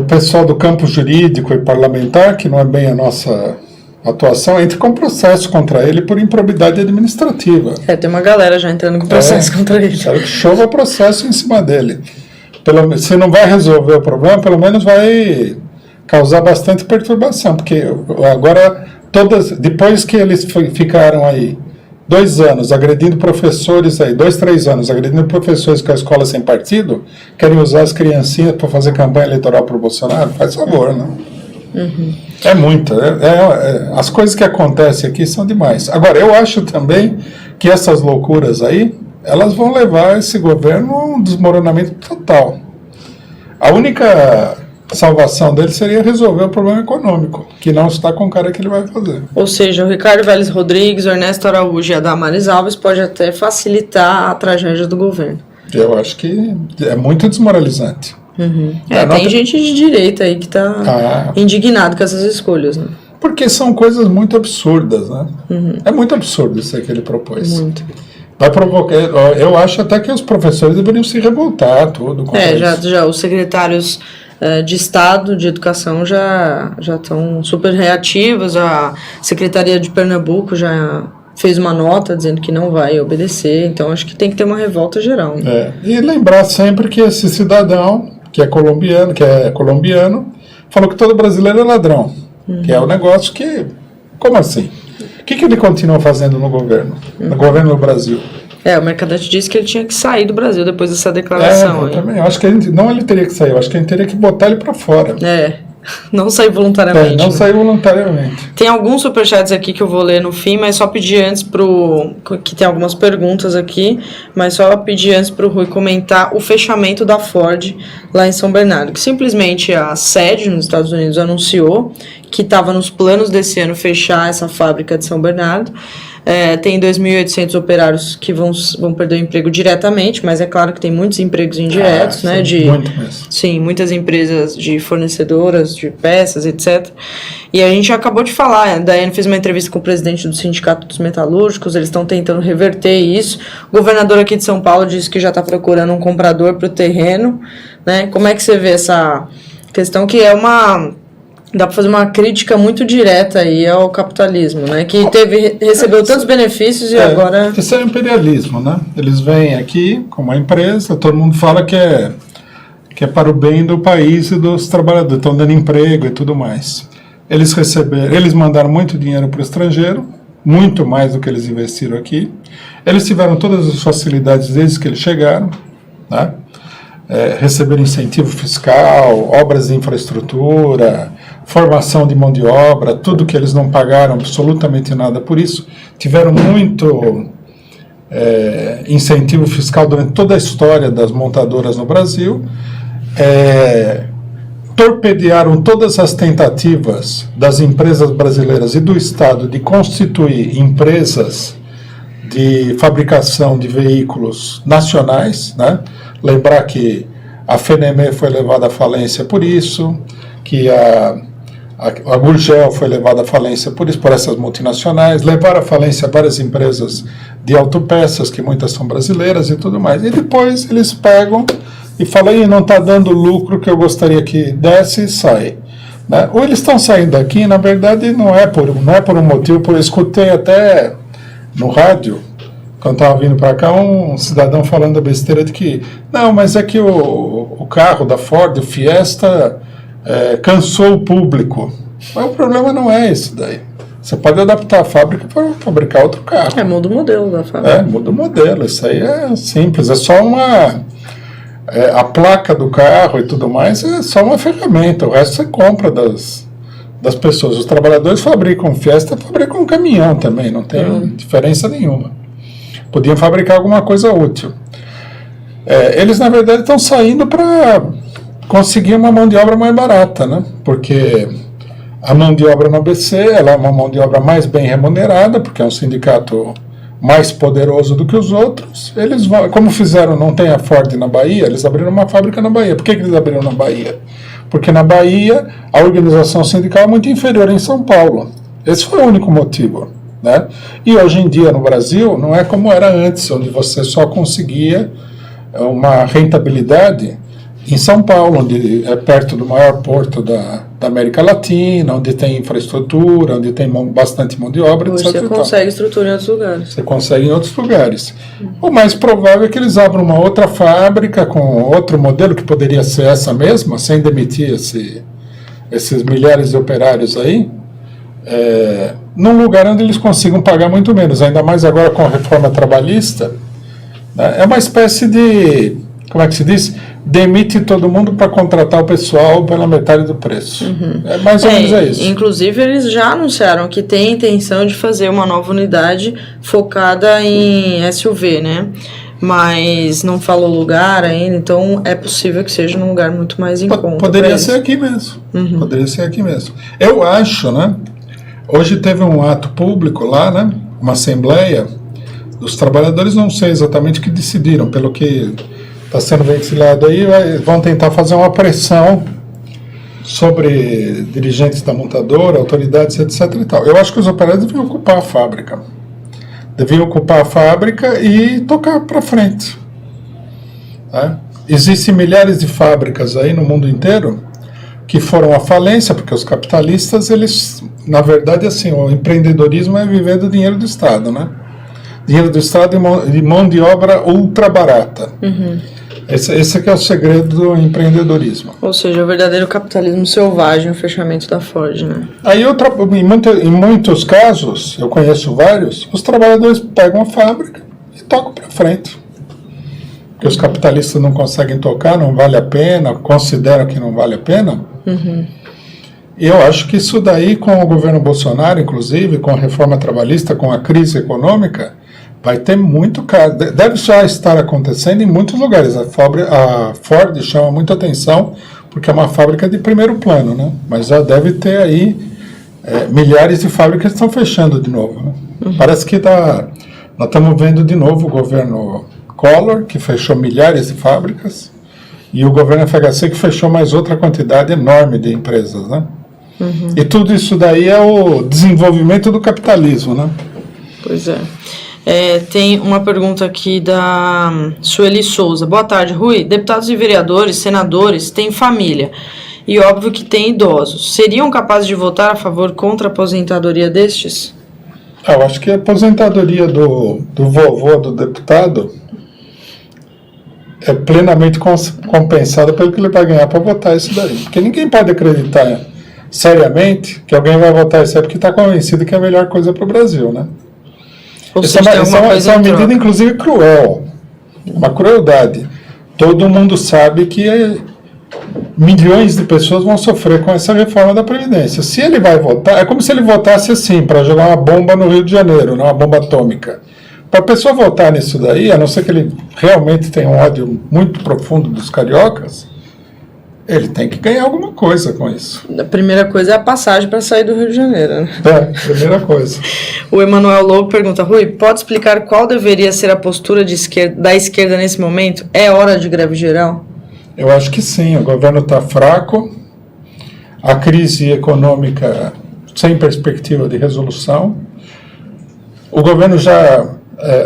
pessoal do campo jurídico e parlamentar, que não é bem a nossa atuação, entre com processo contra ele por improbidade administrativa. Tem uma galera já entrando com processo contra ele. Quero que chova processo em cima dele. Se não vai resolver o problema, pelo menos vai causar bastante perturbação, porque agora, depois que eles ficaram aí 2 anos agredindo professores, 2, 3 anos agredindo professores com a escola sem partido, querem usar as criancinhas para fazer campanha eleitoral para o Bolsonaro? Faz favor, né? É muito. As coisas que acontecem aqui são demais. Agora, eu acho também que essas loucuras aí, elas vão levar esse governo a um desmoronamento total. A única salvação dele seria resolver o problema econômico, que não está com o cara que ele vai fazer. Ou seja, o Ricardo Vélez Rodrigues, o Ernesto Araújo e a Damares Alves pode até facilitar a tragédia do governo. Eu acho que é muito desmoralizante. Tem gente de direita aí que está indignado com essas escolhas, né? Porque são coisas muito absurdas, né? É muito absurdo isso aí que ele propôs. Muito. Vai provocar. Eu acho até que os professores deveriam se revoltar, tudo. Já os secretários de Estado de Educação já estão super reativos. A Secretaria de Pernambuco já fez uma nota dizendo que não vai obedecer. Então acho que tem que ter uma revolta geral, né? E lembrar sempre que esse cidadão que é colombiano, falou que todo brasileiro é ladrão, que é um negócio que... Como assim? O que ele continua fazendo no governo do Brasil? O Mercadante disse que ele tinha que sair do Brasil depois dessa declaração. Eu também. Eu acho que ele teria que sair, eu acho que a gente teria que botar ele para fora. Não sair voluntariamente. Não sair voluntariamente. Tem alguns superchats aqui que eu vou ler no fim, mas só pedir antes que tem algumas perguntas aqui, mas só pedir antes pro Rui comentar o fechamento da Ford lá em São Bernardo, que simplesmente a sede nos Estados Unidos anunciou que estava nos planos desse ano fechar essa fábrica de São Bernardo. Tem 2.800 operários que vão perder o emprego diretamente, mas é claro que tem muitos empregos indiretos, né? Muito mesmo. Sim, muitas empresas de fornecedoras de peças, etc. E a gente acabou de falar, a Daiane fez uma entrevista com o presidente do Sindicato dos Metalúrgicos, eles estão tentando reverter isso. O governador aqui de São Paulo disse que já está procurando um comprador para o terreno, né? Como é que você vê essa questão que dá para fazer uma crítica muito direta aí ao capitalismo, né? Que recebeu tantos benefícios e agora... Isso é imperialismo, né? Eles vêm aqui com uma empresa, todo mundo fala que é para o bem do país e dos trabalhadores, estão dando emprego e tudo mais. Eles mandaram muito dinheiro para o estrangeiro, muito mais do que eles investiram aqui. Eles tiveram todas as facilidades desde que eles chegaram, né? Receberam incentivo fiscal, obras de infraestrutura, formação de mão de obra, tudo que eles não pagaram absolutamente nada por isso. Tiveram muito incentivo fiscal durante toda a história das montadoras no Brasil. Torpedearam todas as tentativas das empresas brasileiras e do Estado de constituir empresas de fabricação de veículos nacionais, né? Lembrar que a FENEME foi levada à falência por isso, que a Gurgel foi levada à falência por isso, por essas multinacionais, levaram à falência várias empresas de autopeças, que muitas são brasileiras e tudo mais. E depois eles pegam e falam, não está dando o lucro que eu gostaria que desse, e sai. Né? Ou eles estão saindo daqui, na verdade não é por um motivo, eu escutei até no rádio, quando estava vindo para cá, um cidadão falando a besteira de que, não, mas é que o carro da Ford, o Fiesta, cansou o público. Mas o problema não é esse daí. Você pode adaptar a fábrica para fabricar outro carro. Muda o modelo da fábrica. Muda o modelo, isso aí é simples, é só a placa do carro e tudo mais é só uma ferramenta, o resto você compra das pessoas. Os trabalhadores fabricam Fiesta, fabricam um caminhão também, não tem diferença nenhuma. Podiam fabricar alguma coisa útil. Eles, na verdade, estão saindo para conseguir uma mão de obra mais barata, né? Porque a mão de obra no ABC ela é uma mão de obra mais bem remunerada, porque é um sindicato mais poderoso do que os outros. Eles vão, como fizeram, não tem a Ford na Bahia, eles abriram uma fábrica na Bahia. Por que eles abriram na Bahia? Porque na Bahia a organização sindical é muito inferior em São Paulo. Esse foi o único motivo. Né? E hoje em dia no Brasil não é como era antes, onde você só conseguia uma rentabilidade em São Paulo, onde é perto do maior porto da América Latina, onde tem infraestrutura, onde tem bastante mão de obra, etc. Você consegue estrutura em outros lugares. Você consegue em outros lugares. O mais provável é que eles abram uma outra fábrica com outro modelo, que poderia ser essa mesma, sem demitir esses milhares de operários aí, num lugar onde eles consigam pagar muito menos, ainda mais agora com a reforma trabalhista, né? É uma espécie de, como é que se diz? Demite todo mundo para contratar o pessoal pela metade do preço. É mais ou menos isso. Inclusive, eles já anunciaram que tem a intenção de fazer uma nova unidade focada em SUV, né? Mas não falou lugar ainda, então é possível que seja num lugar muito mais em conta. Poderia ser aqui mesmo. Poderia ser aqui mesmo. Eu acho, né? Hoje teve um ato público lá, né? Uma assembleia dos trabalhadores, não sei exatamente o que decidiram, pelo que está sendo ventilado aí, vão tentar fazer uma pressão sobre dirigentes da montadora, autoridades, etc. e tal. Eu acho que os operários deviam ocupar a fábrica. Deviam ocupar a fábrica e tocar para frente. Né? Existem milhares de fábricas aí no mundo inteiro que foram à falência, porque os capitalistas, eles, na verdade, assim, o empreendedorismo é viver do dinheiro do Estado, né? Dinheiro do Estado e mão de obra ultra barata. Esse que é o segredo do empreendedorismo. Ou seja, o verdadeiro capitalismo selvagem, o fechamento da Ford, né? Aí, em muitos casos, eu conheço vários, os trabalhadores pegam a fábrica e tocam para frente. Porque os capitalistas não conseguem tocar, não vale a pena, consideram que não vale a pena. E eu acho que isso daí, com o governo Bolsonaro, inclusive, com a reforma trabalhista, com a crise econômica, vai ter muito caso. Deve já estar acontecendo em muitos lugares. A Ford chama muita atenção, porque é uma fábrica de primeiro plano, né? Mas já deve ter aí milhares de fábricas que estão fechando de novo. Né? Parece que nós estamos vendo de novo o governo Collor, que fechou milhares de fábricas, e o governo FHC, que fechou mais outra quantidade enorme de empresas, né? E tudo isso daí é o desenvolvimento do capitalismo, né? Pois é. Tem uma pergunta aqui da Sueli Souza. Boa tarde, Rui. Deputados e vereadores, senadores têm família e óbvio que têm idosos. Seriam capazes de votar a favor contra a aposentadoria destes? Eu acho que a aposentadoria do vovô do deputado é plenamente compensada pelo que ele vai ganhar para votar isso daí. Porque ninguém pode acreditar seriamente que alguém vai votar isso aí porque está convencido que é a melhor coisa para o Brasil, né? Essa é uma medida, inclusive, cruel. Uma crueldade. Todo mundo sabe que milhões de pessoas vão sofrer com essa reforma da Previdência. Se ele vai votar, é como se ele votasse assim, para jogar uma bomba no Rio de Janeiro, né, uma bomba atômica. Para a pessoa votar nisso daí, a não ser que ele realmente tenha um ódio muito profundo dos cariocas, ele tem que ganhar alguma coisa com isso. A primeira coisa é a passagem para sair do Rio de Janeiro, né? Primeira coisa. O Emanuel Lobo pergunta, Rui, pode explicar qual deveria ser a postura da esquerda nesse momento? É hora de greve geral? Eu acho que sim, o governo está fraco, a crise econômica sem perspectiva de resolução, o governo já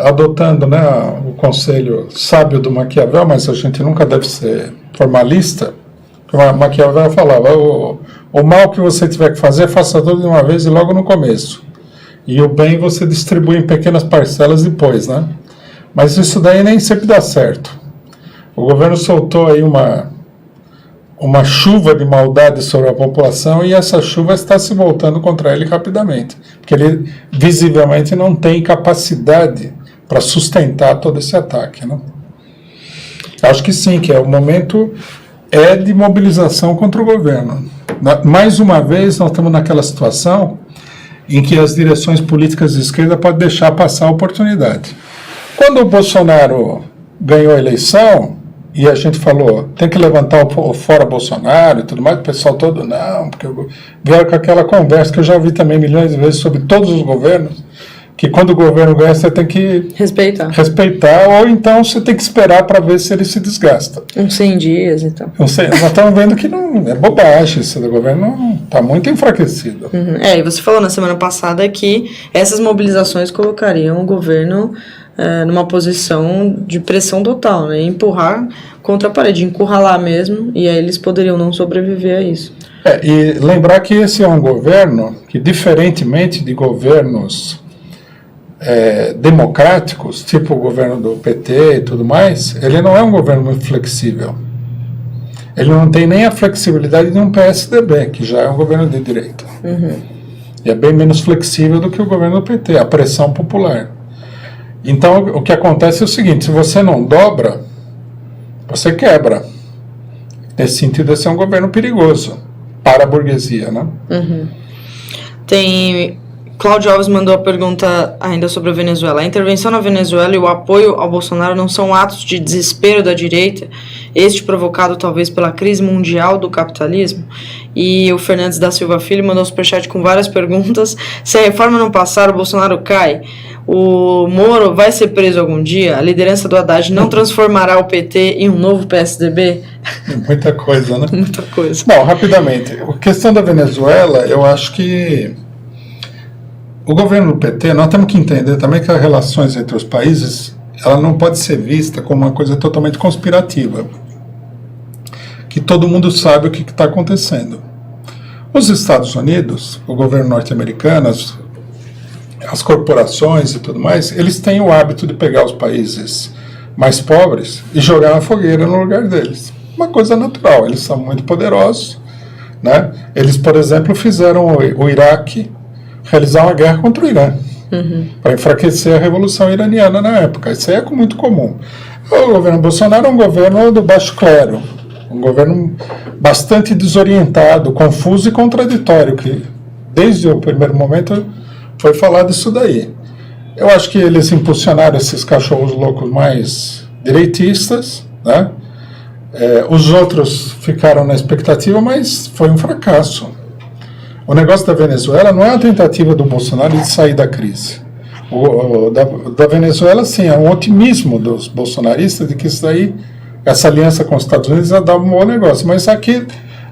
adotando, né, o conselho sábio do Maquiavel, mas a gente nunca deve ser formalista. Maquiavel falava, o mal que você tiver que fazer, faça tudo de uma vez e logo no começo. E o bem você distribui em pequenas parcelas depois, né? Mas isso daí nem sempre dá certo. O governo soltou aí uma chuva de maldade sobre a população e essa chuva está se voltando contra ele rapidamente. Porque ele visivelmente não tem capacidade para sustentar todo esse ataque, né? Acho que sim, que é o momento de mobilização contra o governo. Mais uma vez, nós estamos naquela situação em que as direções políticas de esquerda podem deixar passar a oportunidade. Quando o Bolsonaro ganhou a eleição, e a gente falou, tem que levantar o fora Bolsonaro e tudo mais, o pessoal todo, não, porque vieram com aquela conversa que eu já ouvi também milhões de vezes sobre todos os governos, que quando o governo ganha, você tem que respeitar, ou então você tem que esperar para ver se ele se desgasta. Uns 100 dias, então. Nós estamos vendo que não é bobagem, isso do governo está muito enfraquecido. E você falou na semana passada que essas mobilizações colocariam o governo numa posição de pressão total, né? Empurrar contra a parede, encurralar mesmo, e aí eles poderiam não sobreviver a isso. E lembrar que esse é um governo que, diferentemente de governos democráticos, tipo o governo do PT e tudo mais, ele não é um governo muito flexível. Ele não tem nem a flexibilidade de um PSDB, que já é um governo de direita. E é bem menos flexível do que o governo do PT, a pressão popular. Então, o que acontece é o seguinte, se você não dobra, você quebra. Nesse sentido, esse é um governo perigoso para a burguesia, né? Tem... Cláudio Alves mandou a pergunta ainda sobre a Venezuela. A intervenção na Venezuela e o apoio ao Bolsonaro não são atos de desespero da direita, este provocado talvez pela crise mundial do capitalismo? E o Fernandes da Silva Filho mandou um superchat com várias perguntas. Se a reforma não passar, o Bolsonaro cai? O Moro vai ser preso algum dia? A liderança do Haddad não transformará o PT em um novo PSDB? Muita coisa, né? Muita coisa. Bom, rapidamente. A questão da Venezuela, eu acho que o governo do PT, nós temos que entender também que as relações entre os países, ela não pode ser vista como uma coisa totalmente conspirativa. Que todo mundo sabe o que está acontecendo. Os Estados Unidos, o governo norte-americano, as corporações e tudo mais, eles têm o hábito de pegar os países mais pobres e jogar na fogueira no lugar deles. Uma coisa natural, eles são muito poderosos, né? Eles, por exemplo, fizeram o Iraque realizar uma guerra contra o Irã, para enfraquecer a Revolução Iraniana na época. Isso aí é muito comum. O governo Bolsonaro é um governo do baixo clero, um governo bastante desorientado, confuso e contraditório, que desde o primeiro momento foi falado isso daí. Eu acho que eles impulsionaram esses cachorros loucos mais direitistas, né? Os outros ficaram na expectativa, mas foi um fracasso. O negócio da Venezuela não é uma tentativa do Bolsonaro de sair da crise. Da Venezuela, sim, é um otimismo dos bolsonaristas de que isso daí, essa aliança com os Estados Unidos vai dar um bom negócio. Mas aqui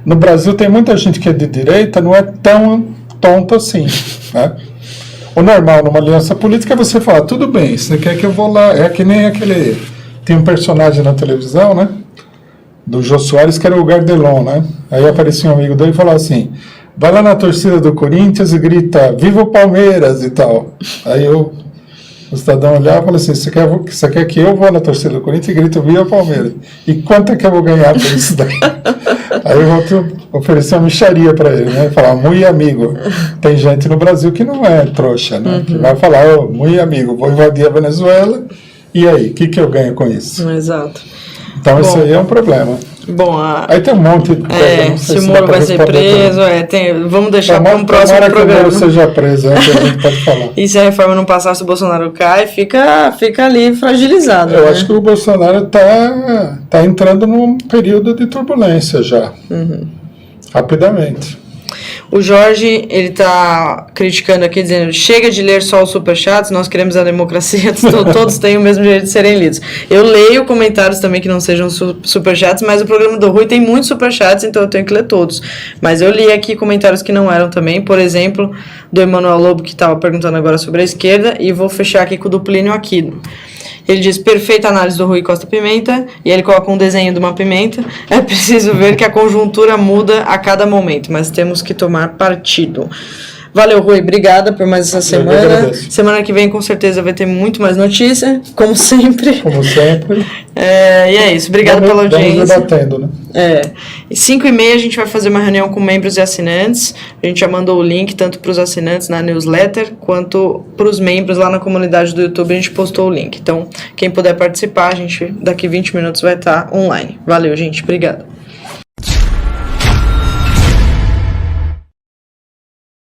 no Brasil tem muita gente que é de direita, não é tão tonto assim, né? O normal numa aliança política é você falar, tudo bem, você quer que eu vou lá, é que nem aquele... Tem um personagem na televisão, né? Do Jô Soares, que era o Gardelon, né? Aí aparecia um amigo dele e falava assim, vai lá na torcida do Corinthians e grita, viva o Palmeiras e tal. Aí o cidadão olhava e falou assim, você quer que eu vou na torcida do Corinthians e grito, viva o Palmeiras? E quanto é que eu vou ganhar por isso daí? Aí eu vou oferecer uma mixaria para ele, né? Falar, muito amigo. Tem gente no Brasil que não é trouxa, né? Que vai falar, muito amigo, vou invadir a Venezuela, e aí, o que eu ganho com isso? Exato. Então, isso aí é um problema. Bom, aí tem um monte de coisa. Se o Moro vai ser preso, vamos deixar para um próximo programa. Que o Moro seja preso, que a gente pode falar. E se a reforma não passar, se o Bolsonaro cai, fica ali fragilizado. Eu acho que o Bolsonaro está entrando num período de turbulência já. Rapidamente. O Jorge, ele tá criticando aqui, dizendo, chega de ler só os superchats, nós queremos a democracia, todos têm o mesmo direito de serem lidos. Eu leio comentários também que não sejam superchats, mas o programa do Rui tem muitos superchats, então eu tenho que ler todos. Mas eu li aqui comentários que não eram também, por exemplo, do Emanuel Lobo, que estava perguntando agora sobre a esquerda, e vou fechar aqui com o do Plínio Aquino. Ele diz, perfeita análise do Rui Costa Pimenta, e ele coloca um desenho de uma pimenta. É preciso ver que a conjuntura muda a cada momento, mas temos que tomar partido. Valeu, Rui, obrigada por mais essa semana. Semana que vem, com certeza, vai ter muito mais notícia, como sempre. Como sempre. E é isso, obrigada pela audiência. Vamos debatendo, né? 5h30 a gente vai fazer uma reunião com membros e assinantes. A gente já mandou o link tanto para os assinantes na newsletter, quanto para os membros lá na comunidade do YouTube, a gente postou o link. Então, quem puder participar, a gente daqui 20 minutos vai estar online. Valeu, gente, obrigada.